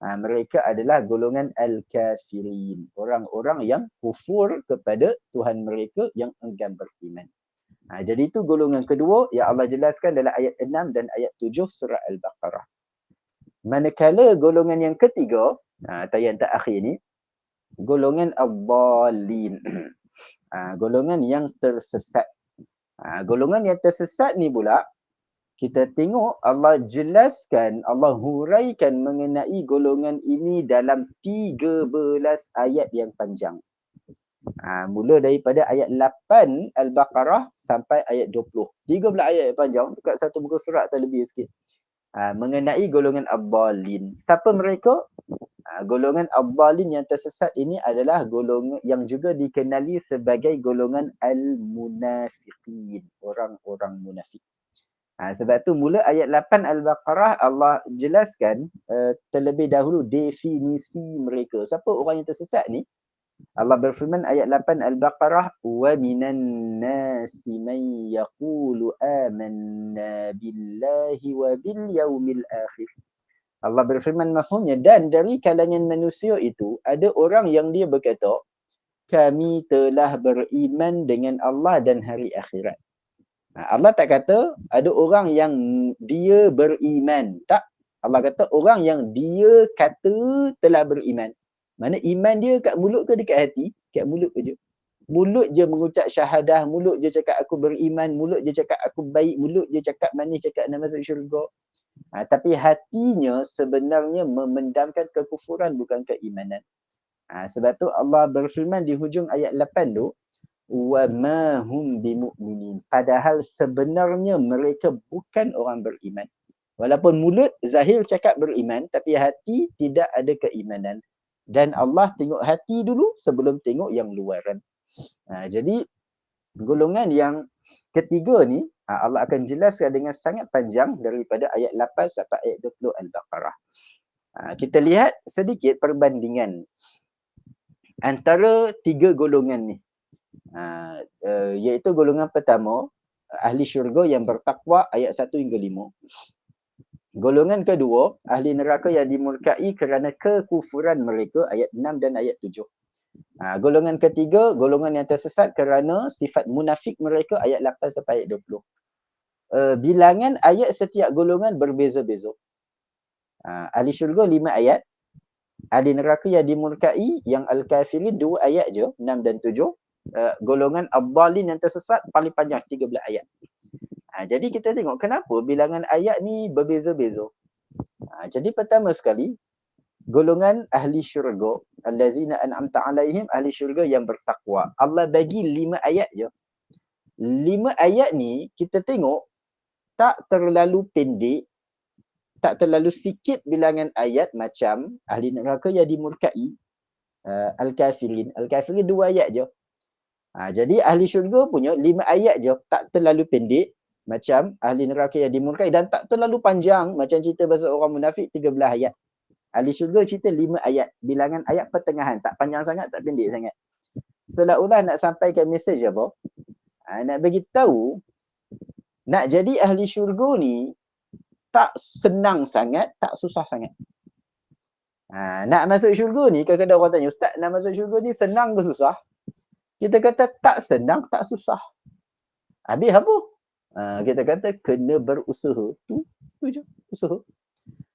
Mereka adalah golongan al-kafirin, orang-orang yang kufur kepada Tuhan mereka, yang enggan beriman. Jadi itu golongan kedua yang Allah jelaskan dalam ayat 6 dan ayat 7 surah Al-Baqarah. Manakala golongan yang ketiga, atau yang terakhir ni, golongan ad-dallin. Golongan yang tersesat. Golongan yang tersesat ni pula, kita tengok Allah jelaskan, Allah huraikan mengenai golongan ini dalam 13 ayat yang panjang. Mula daripada ayat 8 Al-Baqarah sampai ayat 20. 13 ayat yang panjang, dekat satu muka surat atau lebih sikit. Mengenai golongan ad-dallin. Siapa mereka? Golongan ad-dallin yang tersesat ini adalah golongan yang juga dikenali sebagai golongan al-munafiqin, orang-orang munafik. Sebab tu mula ayat 8 Al-Baqarah Allah jelaskan terlebih dahulu definisi mereka. Siapa orang yang tersesat ni? Allah berfirman ayat 8 Al-Baqarah, wa minan nasi man yaqulu amanna billahi wa bil yaumil akhir. Allah berfirman mafhumnya, dan dari kalangan manusia itu ada orang yang dia berkata, kami telah beriman dengan Allah dan hari akhirat. Allah tak kata ada orang yang dia beriman. Tak. Allah kata orang yang dia kata telah beriman. Mana iman dia kat mulut ke dekat hati? Kat mulut je. Mulut je mengucap syahadah, mulut je cakap aku beriman, mulut je cakap aku baik, mulut je cakap manis, cakap nak masuk syurga. Tapi hatinya sebenarnya memendamkan kekufuran, bukan keimanan. Sebab tu Allah berfirman di hujung ayat 8 tu, wa ma hum bimu'minin. Padahal sebenarnya mereka bukan orang beriman. Walaupun mulut zahir cakap beriman, tapi hati tidak ada keimanan. Dan Allah tengok hati dulu sebelum tengok yang luaran. Jadi golongan yang ketiga ni Allah akan jelaskan dengan sangat panjang daripada ayat 8 sampai ayat 20 Al-Baqarah. Kita lihat sedikit perbandingan antara tiga golongan ni. Iaitu golongan pertama, ahli syurga yang bertakwa, ayat 1 hingga 5. Golongan kedua, ahli neraka yang dimurkai kerana kekufuran mereka, ayat 6 dan ayat 7. Golongan ketiga, golongan yang tersesat kerana sifat munafik mereka, ayat 8 sampai ayat 20. Bilangan ayat setiap golongan berbeza-beza. Ahli syurga 5 ayat, ahli neraka yang dimurkai, yang al-kafirin 2 ayat je, 6 dan 7. Golongan ad-dallin yang tersesat paling panjang, 13 ayat. Jadi kita tengok kenapa bilangan ayat ni berbeza-beza. Jadi pertama sekali, golongan ahli syurga, allazina an'amta alaihim, ahli syurga yang bertakwa. Allah bagi 5 ayat je. 5 ayat ni kita tengok tak terlalu pendek, tak terlalu sikit bilangan ayat macam ahli neraka yang dimurkai, al-kafirin. Al-kafirin 2 ayat je. Jadi ahli syurga punya 5 ayat je, tak terlalu pendek macam ahli neraka yang dimurkai, dan tak terlalu panjang macam cerita pasal orang munafik 13 ayat. Ahli syurga cerita 5 ayat, bilangan ayat pertengahan, tak panjang sangat, tak pendek sangat. Seolah-olah nak sampaikan mesej apa? Nak bagi tahu nak jadi ahli syurga ni tak senang sangat, tak susah sangat. Nak masuk syurga ni kadang-kadang orang tanya, Ustaz nak masuk syurga ni senang ke susah? Kita kata tak senang, tak susah. Habis apa? Kita kata kena berusaha. Tu je, usaha.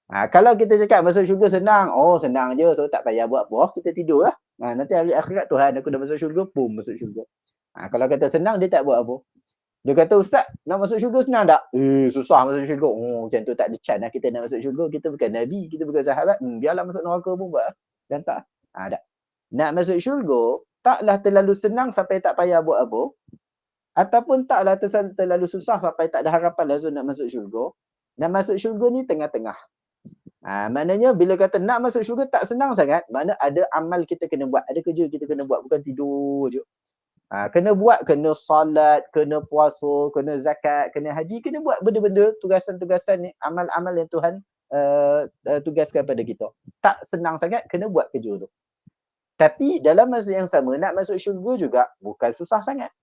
Kalau kita cakap masuk syurga senang, oh senang je, so tak payah buat apa, kita tidur lah. Nanti hari akhirat Tuhan aku dah masuk syurga, pum masuk syurga. Kalau kata senang, dia tak buat apa. Dia kata, Ustaz, nak masuk syurga senang tak? Susah masuk syurga. Oh, macam tu tak ada chance lah kita nak masuk syurga. Kita bukan Nabi, kita bukan sahabat. Biarlah masuk neraka pun buat. Dan tak. Tak. Nak masuk syurga, taklah terlalu senang sampai tak payah buat apa. Ataupun taklah terlalu susah sampai tak ada harapan langsung nak masuk syurga. Nak masuk syurga ni tengah-tengah. Maknanya bila kata nak masuk syurga tak senang sangat, mana ada amal kita kena buat, ada kerja kita kena buat, bukan tidur je. Kena buat, kena solat, kena puasa, kena zakat, kena haji, kena buat benda-benda, tugasan-tugasan ni, amal-amal yang Tuhan tugaskan pada kita. Tak senang sangat, kena buat kerja tu. Tapi dalam masa yang sama, nak masuk syurga juga bukan susah sangat.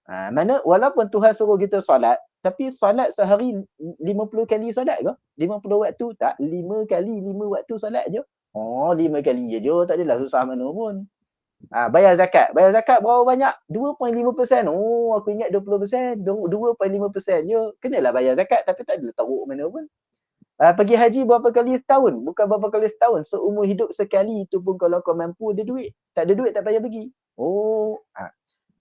Mana walaupun Tuhan suruh kita solat, tapi solat sehari 50 kali solat ke? 50 waktu tak? 5 kali 5 waktu solat je. 5 kali je, tak adalah susah mana pun. Bayar zakat berapa banyak? 2.5%. Aku ingat 20%. 2.5% je. Kenalah bayar zakat tapi tak adalah teruk mana pun. Pergi haji berapa kali setahun? Bukan berapa kali setahun. Seumur hidup sekali, itu pun kalau kau mampu ada duit. Tak ada duit tak payah pergi.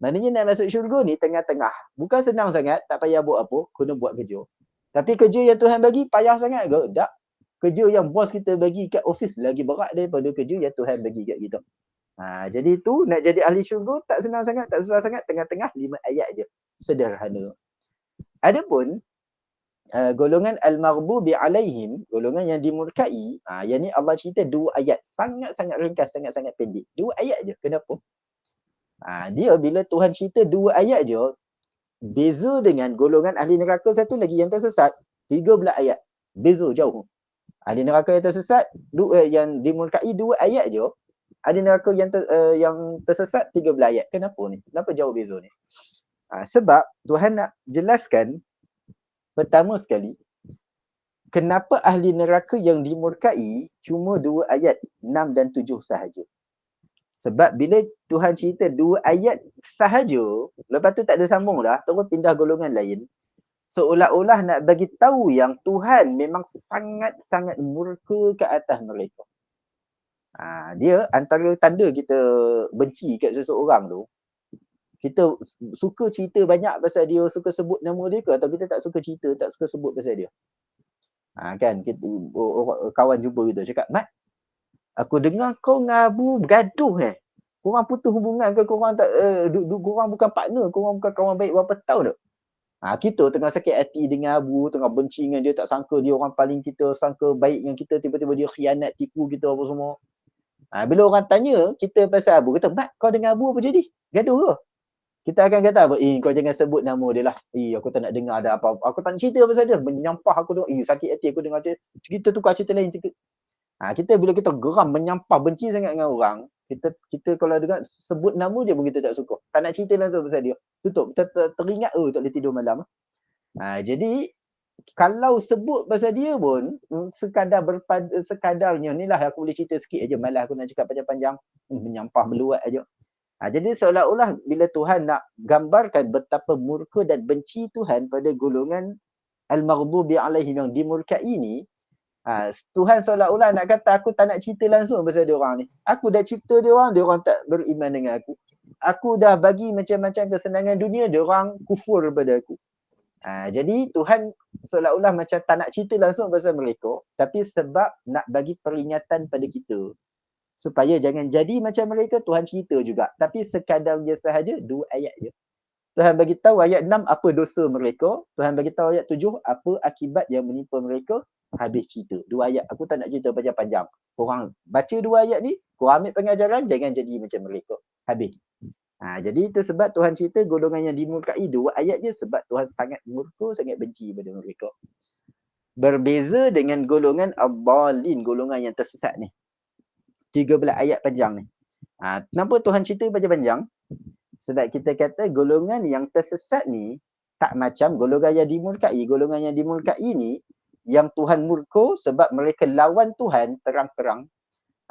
Maknanya nak masuk syurga ni tengah-tengah. Bukan senang sangat, tak payah buat apa, kena buat kerja. Tapi kerja yang Tuhan bagi payah sangat ke? Tak. Kerja yang bos kita bagi kat office lagi berat daripada kerja yang Tuhan bagi kat kita. Jadi tu nak jadi ahli syurga tak senang sangat, tak susah sangat, tengah-tengah 5 ayat je. Sederhana. Adapun golongan al-maghdubi alaihim, golongan yang dimurkai, yang ni Allah cerita 2 ayat, sangat-sangat ringkas, sangat-sangat pendek. 2 ayat je. Kenapa? Dia bila Tuhan cerita 2 ayat je, beza dengan golongan ahli neraka satu lagi yang tersesat, 13 ayat. Beza jauh. Ahli neraka yang tersesat, yang dimurkai 2 ayat je. Ahli neraka yang tersesat 13 ayat. Kenapa ni? Kenapa jauh beza ni? Sebab Tuhan nak jelaskan pertama sekali, kenapa ahli neraka yang dimurkai cuma 2 ayat 6 dan 7 sahaja. Sebab bila Tuhan cerita 2 ayat sahaja, lepas tu tak ada sambung dah, terus pindah golongan lain. Seolah-olah nak bagi tahu yang Tuhan memang sangat-sangat murka ke atas mereka. Dia antara tanda kita benci kat seseorang tu, kita suka cerita banyak pasal dia, suka sebut nama dia ke, atau kita tak suka cerita, tak suka sebut pasal dia. Kan kita kawan jumpa kita cakap, Mat, aku dengar kau dengan Abu bergaduh korang putus hubungan ke, korang tak korang bukan partner, korang bukan kawan baik berapa tahun tak? Kita tengah sakit hati dengan Abu, tengah benci dengan dia, tak sangka dia orang paling kita sangka baik dengan kita, tiba-tiba dia khianat, tipu kita apa semua. Bila orang tanya kita pasal Abu, kata, Mat, kau dengan Abu apa jadi? Gaduh ke? Kita akan kata apa? Kau jangan sebut nama dia lah. Aku tak nak dengar ada apa-apa. Aku tak nak cerita pasal dia. Menyampah aku dengar. Sakit hati aku dengar cerita. Kita tukar cerita lain. Kita bila kita geram, menyampah, benci sangat dengan orang, kita kalau dengar sebut nama dia pun kita tak suka. Tak nak cerita langsung pasal dia. Tutup. Teringat, tak boleh tidur malam. Jadi, kalau sebut pasal dia pun, sekadarnya, ni lah aku boleh cerita sikit aja, malah aku nak cakap panjang-panjang, menyampah meluat aja. Jadi seolah-olah bila Tuhan nak gambarkan betapa murka dan benci Tuhan pada golongan al-maghdubi alaihim yang dimurkai ni, Tuhan seolah-olah nak kata aku tak nak cerita langsung pasal dia orang ni. Aku dah cipta dia orang tak beriman dengan aku. Aku dah bagi macam-macam kesenangan dunia, dia orang kufur kepada aku. Jadi Tuhan seolah-olah macam tak nak cerita langsung pasal mereka, tapi sebab nak bagi peringatan pada kita. Supaya jangan jadi macam mereka, Tuhan cerita juga. Tapi sekadarnya sahaja 2 ayat je. Tuhan bagi tahu ayat 6 apa dosa mereka. Tuhan bagi tahu ayat 7 apa akibat yang menimpa mereka. Habis cerita. 2 ayat. Aku tak nak cerita panjang-panjang. Korang baca 2 ayat ni, korang ambil pengajaran, jangan jadi macam mereka. Habis. Jadi itu sebab Tuhan cerita golongan yang dimurkai 2 ayat je, sebab Tuhan sangat murka, sangat benci pada mereka. Berbeza dengan golongan ad-dallin, golongan yang tersesat ni. 13 ayat panjang ni. Kenapa Tuhan cerita panjang-panjang? Sebab kita kata golongan yang tersesat ni tak macam golongan yang dimurkai. Golongan yang dimurkai ni yang Tuhan murka sebab mereka lawan Tuhan terang-terang.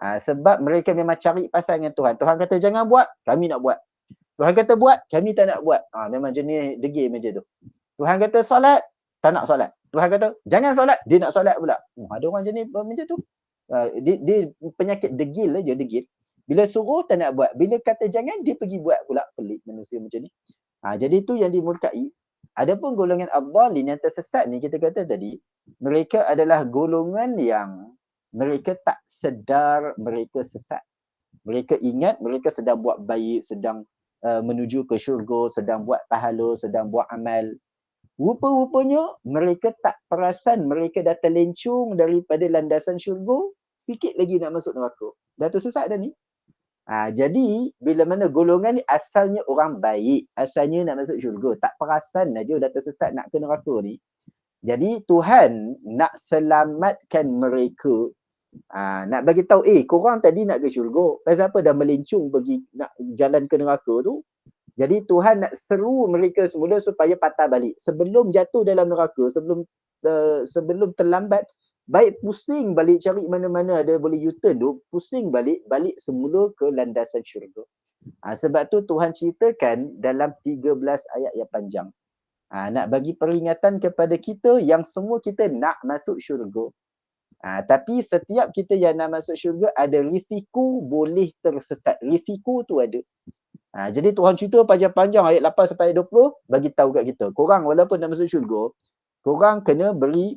Sebab mereka memang cari pasal dengan Tuhan. Tuhan kata jangan buat, kami nak buat. Tuhan kata buat, kami tak nak buat. Memang jenis degil macam tu. Tuhan kata solat, tak nak solat. Tuhan kata jangan solat, dia nak solat pula. Ada orang jenis macam tu. Dia penyakit degil aja, degil. Bila suruh tak nak buat, bila kata jangan dia pergi buat pula. Pelik manusia macam ni. Jadi itu yang dimurkai. Adapun golongan ad-dallin yang tersesat ni, kita kata tadi, mereka adalah golongan yang mereka tak sedar mereka sesat. Mereka ingat mereka sedang buat baik, sedang menuju ke syurga, sedang buat pahala, sedang buat amal. Rupa-rupanya mereka tak perasan mereka dah terlencung daripada landasan syurga, sikit lagi nak masuk neraka. Dah tersesat dah ni. Jadi bila mana golongan ni asalnya orang baik, asalnya nak masuk syurga, tak perasan aja dah tersesat nak ke neraka ni. Jadi Tuhan nak selamatkan mereka. Nak bagi tahu, korang tadi nak ke syurga, pasal apa dah melencung pergi nak jalan ke neraka tu? Jadi Tuhan nak seru mereka semula supaya patah balik. Sebelum jatuh dalam neraka, sebelum terlambat, baik pusing balik cari mana-mana ada boleh U-turn tu, pusing balik semula ke landasan syurga. Sebab tu Tuhan ceritakan dalam 13 ayat yang panjang. Nak bagi peringatan kepada kita yang semua kita nak masuk syurga. Tapi setiap kita yang nak masuk syurga ada risiko boleh tersesat. Risiko tu ada. Jadi Tuhan cerita panjang-panjang ayat 8 sampai ayat 20 bagi tahu kat kita. Korang walaupun nak masuk syurga, korang kena beri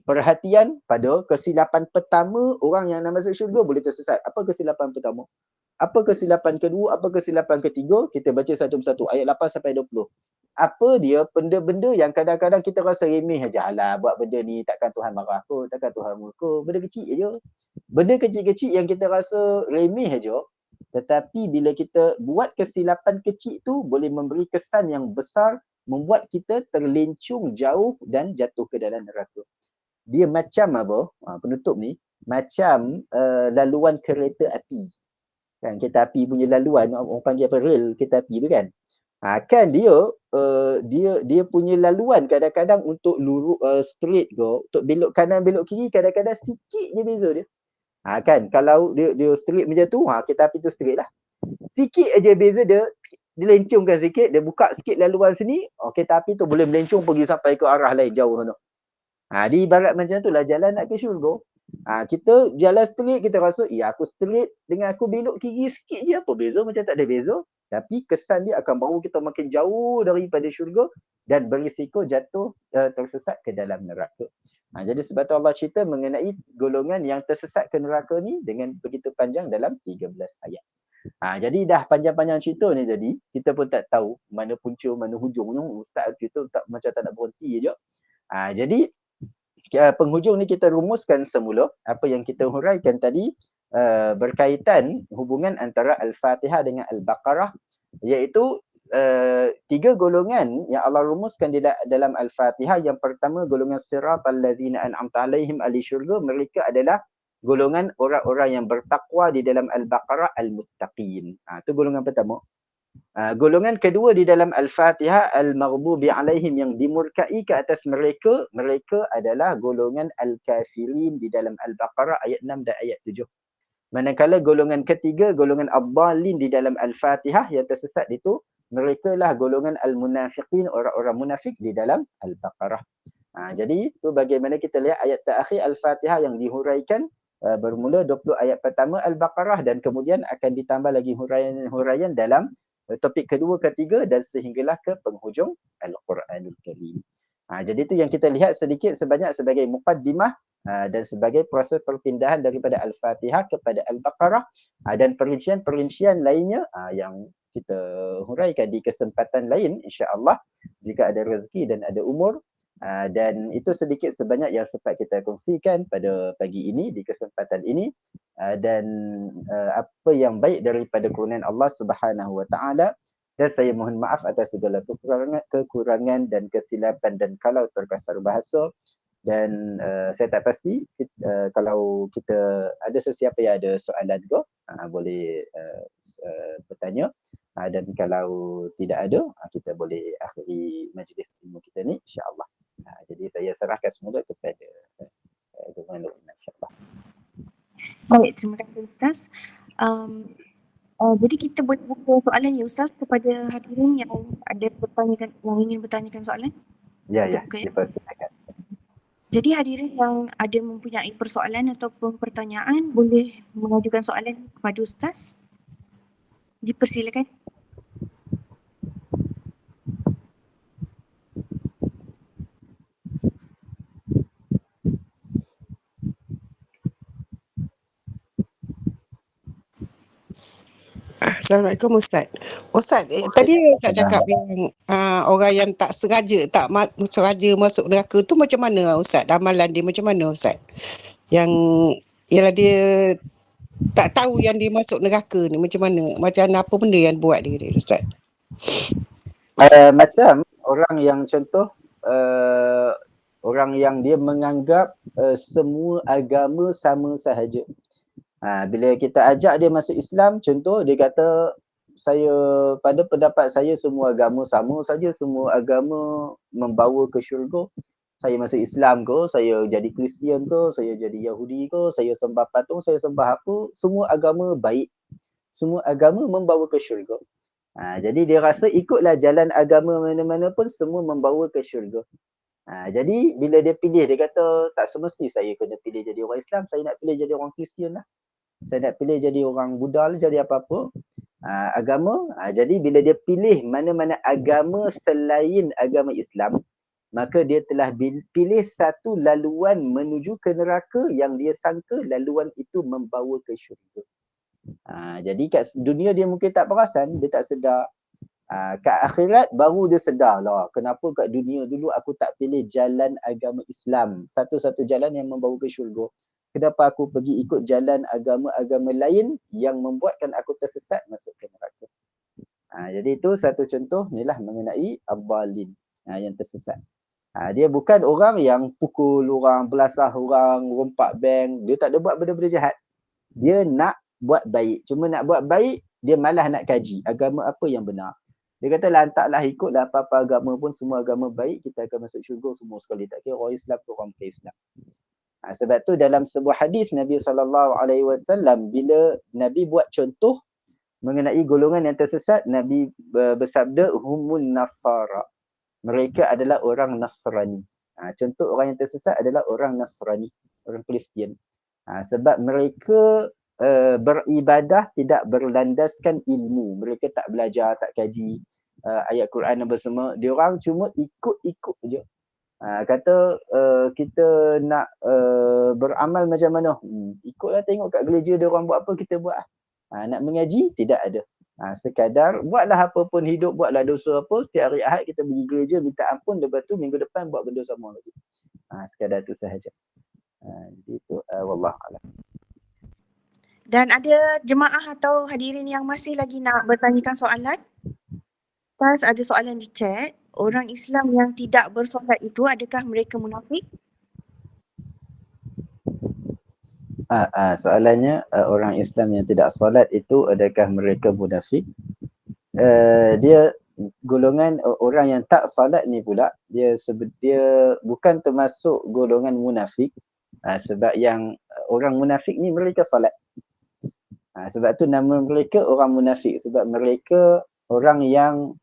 perhatian pada kesilapan pertama orang yang nak masuk syurga boleh tersesat. Apa kesilapan pertama? Apa kesilapan kedua? Apa kesilapan ketiga? Kita baca satu persatu. Ayat 8 sampai 20. Apa dia benda-benda yang kadang-kadang kita rasa remeh aja. Alah, buat benda ni takkan Tuhan marah kot, takkan Tuhan murka. Benda kecil aja. Benda kecil-kecil yang kita rasa remeh aja. Tetapi bila kita buat kesilapan kecil tu boleh memberi kesan yang besar, membuat kita terlencung jauh dan jatuh ke dalam neraka. Dia macam apa? Penutup ni, macam laluan kereta api. Kan kereta api punya laluan, orang panggil apa, rel kereta api tu kan. Kan dia punya laluan kadang-kadang untuk lurus straight ke, untuk belok kanan belok kiri kadang-kadang sikit je beza dia. Kan kalau dia straight macam tu, kereta api tu straight lah. Sikit aja beza dia lencungkan sikit, dia buka sikit laluan sini, kereta api tu boleh melencong pergi sampai ke arah lain jauh sana. Di ibarat macam tu lah jalan nak ke syurga. Kita jalan straight, kita rasa aku straight dengan aku belok kiri sikit je, apa beza, macam tak ada beza. Tapi kesan dia akan bawa kita makin jauh daripada syurga dan berisiko jatuh tersesat ke dalam neraka. Jadi sebab tu Allah cerita mengenai golongan yang tersesat ke neraka ni dengan begitu panjang dalam 13 ayat. Jadi dah panjang-panjang cerita ni, jadi kita pun tak tahu mana punca mana hujungnya. Ustaz cerita macam tak nak berhenti je. Jadi penghujung ni kita rumuskan semula apa yang kita huraikan tadi berkaitan hubungan antara Al-Fatihah dengan Al-Baqarah, iaitu tiga golongan yang Allah rumuskan di dalam Al-Fatihah. Yang pertama golongan siratal ladzina an'amta alaihim ahli syurga, mereka adalah golongan orang-orang yang bertakwa. Di dalam Al-Baqarah al-muttaqin. Itu golongan pertama. Golongan kedua di dalam Al-Fatihah al-maghdubi alaihim, yang dimurkai ke atas mereka, mereka adalah golongan al-kafirin di dalam Al-Baqarah ayat 6 dan ayat 7. Manakala golongan ketiga, golongan ad-dallin di dalam Al-Fatihah yang tersesat itu, mereka lah golongan al-munafiqin, orang-orang munafik di dalam Al-Baqarah. Jadi itu bagaimana kita lihat ayat terakhir Al-Fatihah yang dihuraikan bermula 20 ayat pertama Al-Baqarah, dan kemudian akan ditambah lagi huraian dalam topik kedua, ketiga dan sehinggalah ke penghujung Al-Quranul Karim. Jadi itu yang kita lihat sedikit sebanyak sebagai muqaddimah dan sebagai proses perpindahan daripada Al-Fatihah kepada Al-Baqarah, dan perincian-perincian lainnya yang kita huraikan di kesempatan lain insya-Allah jika ada rezeki dan ada umur. Dan itu sedikit sebanyak yang sempat kita kongsikan pada pagi ini di kesempatan ini. Dan apa yang baik daripada kerunia Allah Subhanahu Wa Taala, dan saya mohon maaf atas segala kekurangan dan kesilapan dan kalau terkasar bahasa. Dan saya tak pasti kalau kita ada sesiapa yang ada soalan ke, boleh bertanya. Dan kalau tidak ada, kita boleh akhiri majlis ilmu kita ni insya-Allah. Jadi saya serahkan semula kepada Tuan Nur insya-Allah. Baik, terima kasih Ustaz. Jadi kita boleh buka soalan ni Ustaz kepada hadirin yang ingin bertanyakan soalan. Ya, Kita ya, buka ya. dipersilakan. Jadi hadirin yang ada mempunyai persoalan ataupun pertanyaan boleh mengajukan soalan kepada Ustaz. Dipersilakan. Assalamualaikum Ustaz. Ustaz, tadi Ustaz cakap yang orang yang tak sengaja, sengaja masuk neraka tu macam mana Ustaz? Amalan dia macam mana Ustaz? Yang ialah dia tak tahu yang dia masuk neraka ni macam mana? Macam apa benda yang buat dia Ustaz? Macam orang yang contoh orang yang dia menganggap semua agama sama sahaja. Bila kita ajak dia masuk Islam, contoh dia kata pada pendapat saya semua agama sama saja, semua agama membawa ke syurga. Saya masuk Islam ke, saya jadi Kristian ke, saya jadi Yahudi ke, saya sembah patung, saya sembah apa, semua agama baik. Semua agama membawa ke syurga. Jadi dia rasa ikutlah jalan agama mana-mana pun semua membawa ke syurga. Jadi bila dia pilih, dia kata tak semesti saya kena pilih jadi orang Islam, saya nak pilih jadi orang Kristian lah. Saya nak pilih jadi orang Buddha lah, jadi apa-apa agama. Jadi bila dia pilih mana-mana agama selain agama Islam, maka dia telah pilih satu laluan menuju ke neraka yang dia sangka laluan itu membawa ke syurga. Jadi kat dunia dia mungkin tak perasan, dia tak sedar. Kat akhirat baru dia sedar lah, kenapa kat dunia dulu aku tak pilih jalan agama Islam, satu-satu jalan yang membawa ke syurga. Kenapa aku pergi ikut jalan agama-agama lain yang membuatkan aku tersesat masuk ke neraka. Jadi itu satu contoh inilah mengenai abbalin, yang tersesat. Dia bukan orang yang pukul orang, belasah orang, rompak bank. Dia tak ada buat benda-benda jahat. Dia nak buat baik. Cuma nak buat baik, dia malah nak kaji agama apa yang benar. Dia kata lantaklah ikutlah apa-apa agama pun, semua agama baik, kita akan masuk syurga semua sekali. Tak kira orang Islam ke orang bukan Islam. Sebab tu dalam sebuah hadis Nabi SAW, bila Nabi buat contoh mengenai golongan yang tersesat, Nabi bersabda humun nasara. Mereka adalah orang Nasrani. Contoh orang yang tersesat adalah orang Nasrani, orang Kristian. Sebab mereka beribadah tidak berlandaskan ilmu. Mereka tak belajar, tak kaji ayat Quran apa semua. Diorang cuma ikut-ikut je. Kata kita nak beramal macam mana? Ikutlah, tengok kat gereja dia orang buat apa, kita buat. Nak mengaji tidak ada. Sekadar buatlah apa pun hidup, buatlah dosa apa, setiap hari Ahad kita pergi gereja minta ampun, lepas tu minggu depan buat benda sama lagi. Sekadar tu sahaja. Itu wallahu a'lam. Dan ada jemaah atau hadirin yang masih lagi nak bertanyakan soalan? Ustaz, ada soalan di chat. Orang Islam yang tidak bersolat itu, adakah mereka munafik? Soalannya, orang Islam yang tidak solat itu adakah mereka munafik? Dia golongan orang yang tak solat ni pula, dia bukan termasuk golongan munafik. Sebab yang orang munafik ni mereka solat. Sebab tu nama mereka orang munafik, sebab mereka orang yang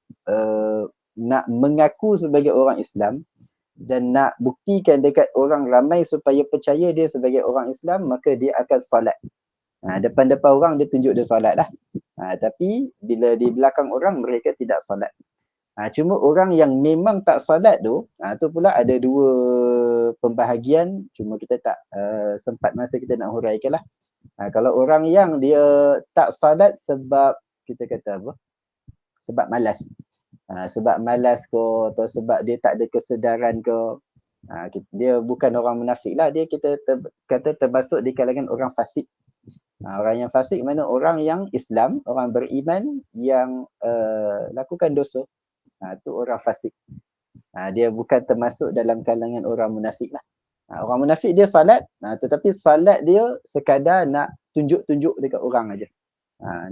nak mengaku sebagai orang Islam dan nak buktikan dekat orang ramai supaya percaya dia sebagai orang Islam, maka dia akan solat. Depan-depan orang dia tunjuk dia solat lah. Tapi bila di belakang orang mereka tidak solat. Cuma orang yang memang tak solat tu, tu pula ada dua pembahagian, cuma kita tak sempat masa kita nak huraikan lah. Kalau orang yang dia tak solat sebab kita kata apa? Sebab malas. Sebab malas ke, atau sebab dia tak ada kesedaran ke, dia bukan orang munafik lah. Dia kita kata termasuk di kalangan orang fasik. Orang yang fasik mana orang yang Islam, orang beriman yang lakukan dosa. Itu orang fasik. Dia bukan termasuk dalam kalangan orang munafik lah. Orang munafik dia salat, tetapi salat dia sekadar nak tunjuk-tunjuk dekat orang aja.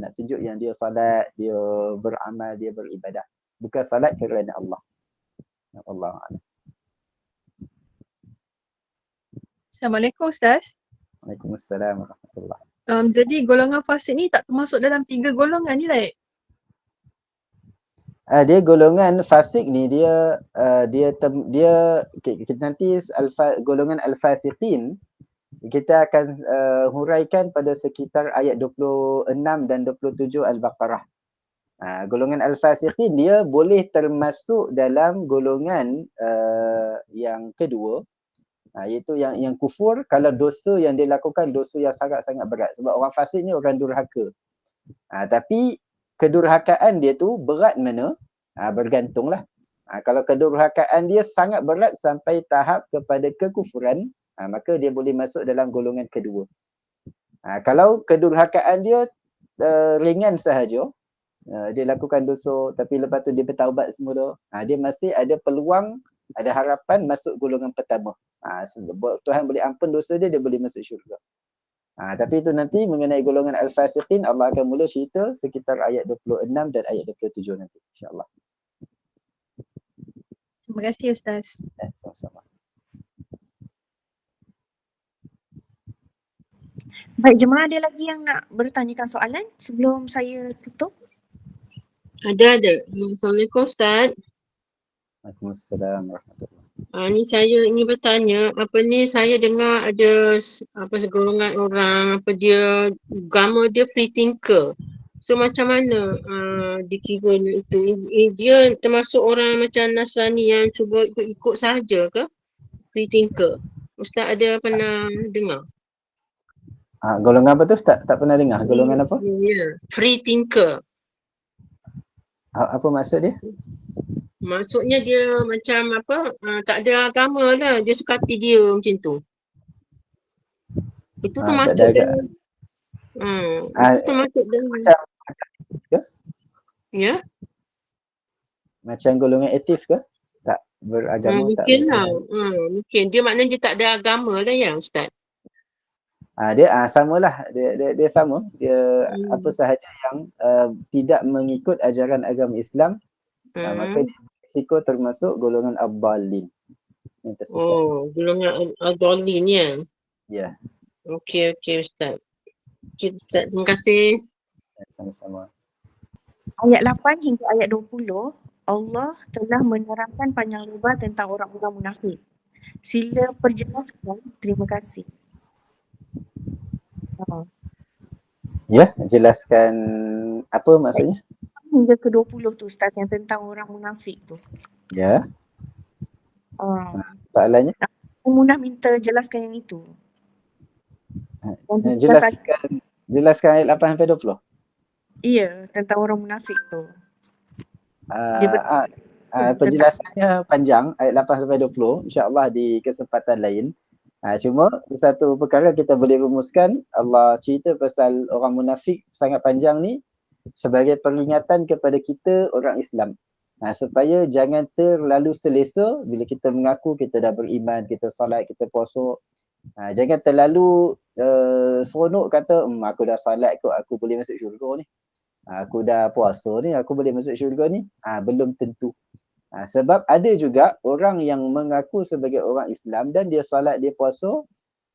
Nak tunjuk yang dia salat, dia beramal, dia beribadah. Bukan salat kerana Allah. Allah. Assalamualaikum Ustaz. Waalaikumsalam warahmatullahi. Jadi golongan fasik ni tak termasuk dalam 3 golongan ni lah. Dia golongan fasik ni dia nanti golongan al-fasiqin kita akan huraikan pada sekitar ayat 26 dan 27 Al-Baqarah. Golongan al-fasiqin dia boleh termasuk dalam golongan yang kedua, iaitu yang kufur kalau dosa yang dia lakukan dosa yang sangat-sangat berat. Sebab orang fasik ni orang durhaka. Tapi kedurhakaan dia tu berat mana? Bergantunglah. Kalau kedurhakaan dia sangat berat sampai tahap kepada kekufuran, maka dia boleh masuk dalam golongan kedua. Kalau kedurhakaan dia ringan sahaja, dia lakukan dosa tapi lepas tu dia bertaubat semua tu, dia masih ada peluang, ada harapan masuk golongan pertama. Tuhan boleh ampun dosa dia boleh masuk syurga. Tapi itu nanti mengenai golongan al-fasiqin Allah akan mula cerita sekitar ayat 26 dan ayat 27 nanti insya-Allah. Terima kasih Ustaz. Sama-sama. Baik, jemaah ada lagi yang nak bertanyakan soalan sebelum saya tutup? Ada. Assalamualaikum Ustaz. Waalaikumsalam warahmatullahi. Ni saya ingin bertanya, saya dengar ada segolongan orang dia agama dia free thinker. So macam mana dikiranya itu? Dia termasuk orang macam Nasrani yang cuba ikut-ikut sahaja ke? Free thinker. Ustaz ada pernah dengar? Golongan apa tu? Tak pernah dengar. Golongan apa? Ya, free thinker. Apa maksud dia? Maksudnya dia macam tak ada agama lah. Dia suka hati dia macam tu. Itu termasuk dalam itu termasuk dalam ke? Ya? Macam golongan etis ke? Tak beragama, tak mungkin lah. Mungkin. Dia maknanya dia tak ada agama lah ya Ustaz. Dia samalah. Dia sama. Dia apa sahaja yang tidak mengikut ajaran agama Islam, maka dia risiko termasuk golongan ad-dallin. Golongan ad-dallin ya. Ya. Okey Ustaz. Okay, Ustaz, terima kasih. Sama-sama. Ayat 8 hingga ayat 20, Allah telah menerangkan panjang lebar tentang orang-orang munafik. Sila perjelaskan. Terima kasih. Ya, jelaskan apa maksudnya? Hingga ke 20 tu Ustaz yang tentang orang munafik tu. Ya. Soalannya? Munah minta jelaskan yang itu. Jelaskan ayat 8 sampai 20. Iya, tentang orang munafik tu. Penjelasannya panjang ayat 8 sampai 20 insya-Allah di kesempatan lain. Cuma satu perkara kita boleh rumuskan, Allah cerita pasal orang munafik sangat panjang ni sebagai peringatan kepada kita orang Islam. Supaya jangan terlalu selesa bila kita mengaku kita dah beriman, kita solat, kita puasa. Jangan terlalu seronok kata aku dah solat kot, aku boleh masuk syurga ni. Aku dah puasa ni, aku boleh masuk syurga ni. Belum tentu. Sebab ada juga orang yang mengaku sebagai orang Islam dan dia solat, dia puasa,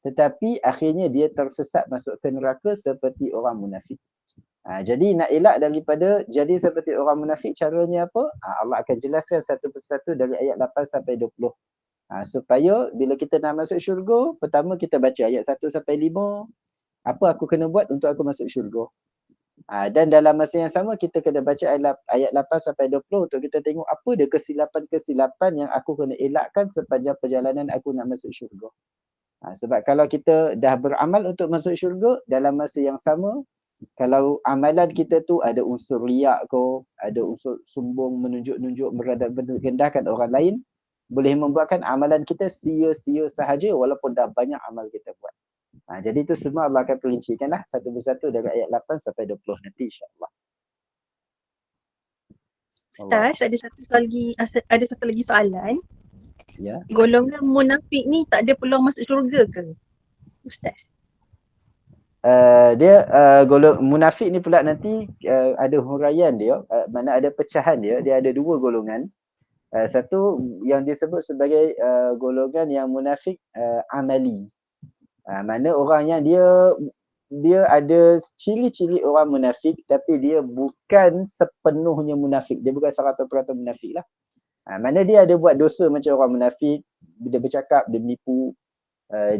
tetapi akhirnya dia tersesat masuk ke neraka seperti orang munafik. Jadi nak elak daripada jadi seperti orang munafik, caranya apa? Allah akan jelaskan satu persatu dari ayat 8 sampai 20. Supaya bila kita nak masuk syurga, pertama kita baca ayat 1 sampai 5, apa aku kena buat untuk aku masuk syurga. Dan dalam masa yang sama kita kena baca ayat 8 sampai 20 untuk kita tengok apa dia kesilapan-kesilapan yang aku kena elakkan sepanjang perjalanan aku nak masuk syurga. Sebab kalau kita dah beramal untuk masuk syurga, dalam masa yang sama kalau amalan kita tu ada unsur riak ke, ada unsur sombong, menunjuk-nunjuk, merendahkan orang lain, boleh membuatkan amalan kita sia-sia sahaja walaupun dah banyak amal kita buat. Jadi itu semua Allah akan perincikanlah satu persatu dari ayat 8 sampai 20 nanti insya-Allah. Ustaz, ada satu lagi soalan. Ya. Golongan munafik ni tak ada peluang masuk syurga ke? Ustaz. Dia golongan munafik ni pula nanti ada huraian dia, mana ada pecahan dia ada dua golongan. Satu yang disebut sebagai golongan yang munafik amali. Mana orang yang dia ada ciri-ciri orang munafik tapi dia bukan sepenuhnya munafik. Dia bukan 100% munafik lah. Mana dia ada buat dosa macam orang munafik, dia bercakap, dia menipu,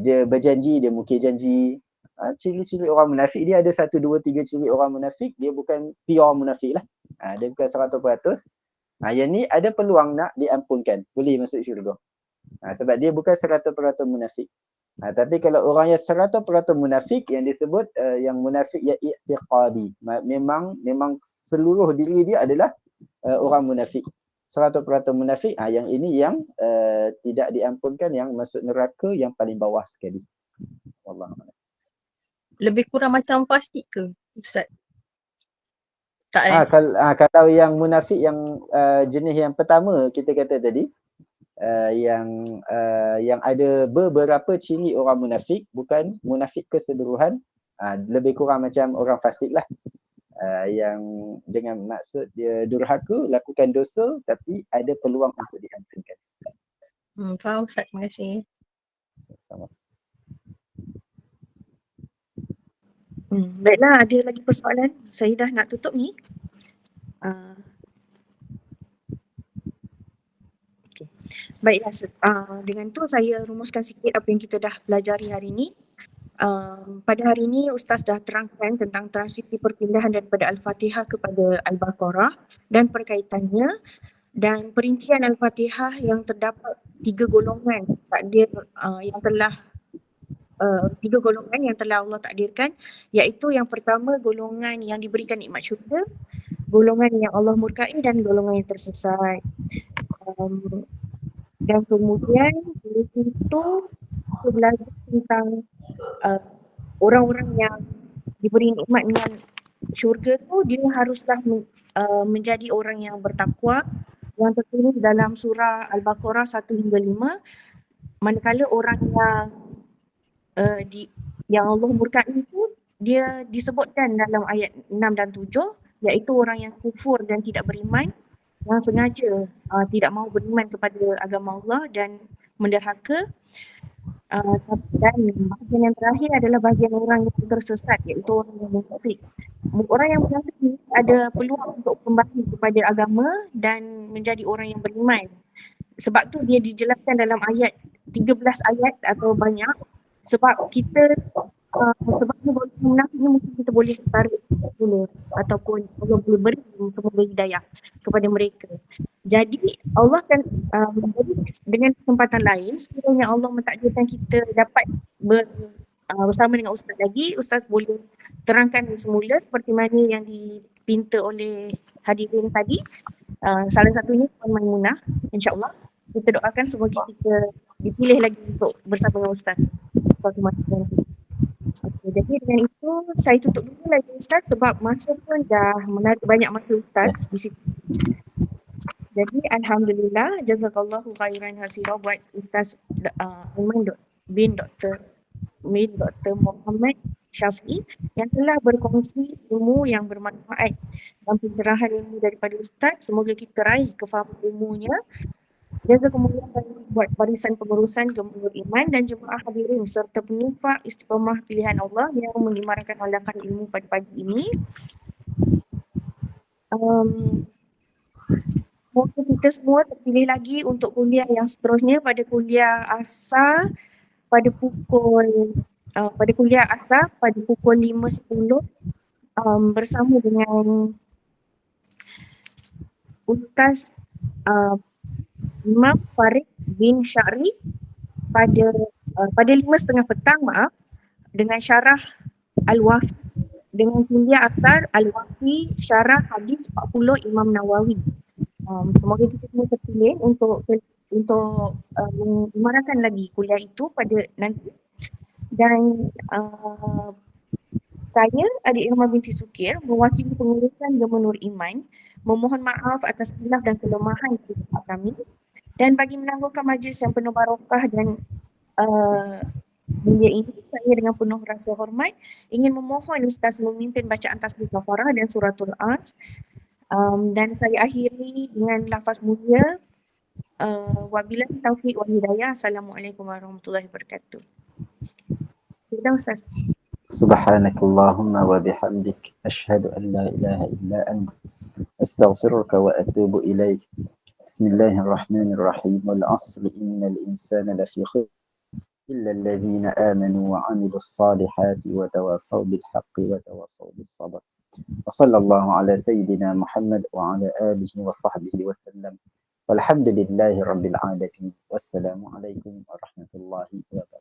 dia berjanji, dia mungkir janji. Ciri-ciri orang munafik dia ada 1, 2, 3 ciri orang munafik, dia bukan pure munafik lah. Dia bukan 100%. Yang ni ada peluang nak diampunkan, boleh masuk syurga. Sebab dia bukan 100% munafik. Tapi kalau orang yang 100% munafik yang disebut yang munafik yang i'tiqadi. Memang seluruh diri dia adalah orang munafik. 100% munafik, yang ini yang tidak diampunkan, yang masuk neraka yang paling bawah sekali. Wallahualam. Lebih kurang macam fasik ke Ustaz? Tak Kalau yang munafik yang jenis yang pertama kita kata tadi, yang ada beberapa ciri orang munafik, bukan munafik keseluruhan, lebih kurang macam orang fasik lah. Yang dengan maksud dia durhaka, lakukan dosa tapi ada peluang untuk diampunkan. Faham Ustaz, terima kasih. Sama. Baiklah, ada lagi persoalan? Saya dah nak tutup ni. Okay. Baiklah, dengan tu saya rumuskan sikit apa yang kita dah pelajari hari ni. Pada hari ini Ustaz dah terangkan tentang transisi perpindahan daripada Al-Fatihah kepada Al-Baqarah dan perkaitannya, dan perincian Al-Fatihah yang terdapat 3 golongan takdir yang telah 3 golongan yang telah Allah takdirkan, iaitu yang pertama golongan yang diberikan nikmat syurga, golongan yang Allah murkai dan golongan yang tersesat. Dan kemudian dari situ kita belajar tentang orang-orang yang diberi nikmat dengan syurga tu, dia haruslah menjadi orang yang bertakwa yang tertulis dalam surah Al-Baqarah 1 hingga 5. Manakala orang yang Allah murkai itu dia disebutkan dalam ayat 6 dan 7, iaitu orang yang kufur dan tidak beriman, yang sengaja tidak mahu beriman kepada agama Allah dan menderhaka. Dan bahagian yang terakhir adalah bahagian orang yang tersesat, iaitu orang yang munafik. Orang yang munafik ini ada peluang untuk kembali kepada agama dan menjadi orang yang beriman. Sebab tu dia dijelaskan dalam ayat 13 ayat atau banyak. Sebab kita sebabnya munafik ni mungkin kita boleh tarik dulu, ataupun Allah boleh beri semoga hidayah kepada mereka. Jadi Allah akan dengan kesempatan lain, sekiranya Allah mentakdirkan kita dapat bersama dengan Ustaz lagi, Ustaz boleh terangkan semula seperti mana yang dipinta oleh hadirin tadi. Salah satunya Puan Maimunah, insya-Allah. Kita doakan semoga kita dipilih lagi untuk bersama dengan Ustaz suatu masa nanti. Okay, jadi dengan itu saya tutup dulu lagi Ustaz sebab masa pun dah menarik banyak masa Ustaz di situ. Jadi alhamdulillah, jazakallahu khairan hasira buat Ustaz Aiman bin Dr. Muhammad Syafi'i yang telah berkongsi ilmu yang bermanfaat dan pencerahan ilmu daripada Ustaz. Semoga kita raih kefahaman ilmunya. Jazakumullah buat barisan pengurusan Gembur Iman dan jemaah hadirin serta penyufak Istiqamah Pilihan Allah yang mengimarkan halakan ilmu pada pagi ini. Semoga kita semua terpilih lagi untuk kuliah yang seterusnya pada kuliah ASA pada pukul 5.10 bersama dengan Ustaz Imam Farid bin Syari pada 5.30 petang dengan syarah Al-Wafi dengan kuliah Asar Al-Wafi syarah hadis 40 Imam Nawawi. Semoga kita semua terpilih untuk mengimarkan lagi kuliah itu pada nanti. Dan saya, Adik Irma binti Sukir, mewakili pengurusan Gemenur Iman, memohon maaf atas khilaf dan kelemahan kami, dan bagi menangguhkan majlis yang penuh barakah dan mulia ini, saya dengan penuh rasa hormat ingin memohon Ustaz memimpin bacaan tasbih kafarah dan suratul As, dan saya akhiri dengan lafaz mulia, wabillahi taufiq wal hidayah. Assalamualaikum warahmatullahi wabarakatuh. Sudah Ustaz. Subhanakallahumma wa bihamdik asyhadu an la ilaha illa anta astaghfiruka wa atubu ilaik. Bismillahirrahmanirrahim. Wal 'asri innal insana lafi khusr illa alladhina amanu wa 'amilus salihati wa tawassaw bil haqqi wa tawassaw bis sabr. Wa sallallahu ala sayyidina Muhammad wa ala alihi wa sahbihi wa sallam. Walhamdulillahi rabbil alamin. Wassalamu alaikum warahmatullahi wabarakatuh.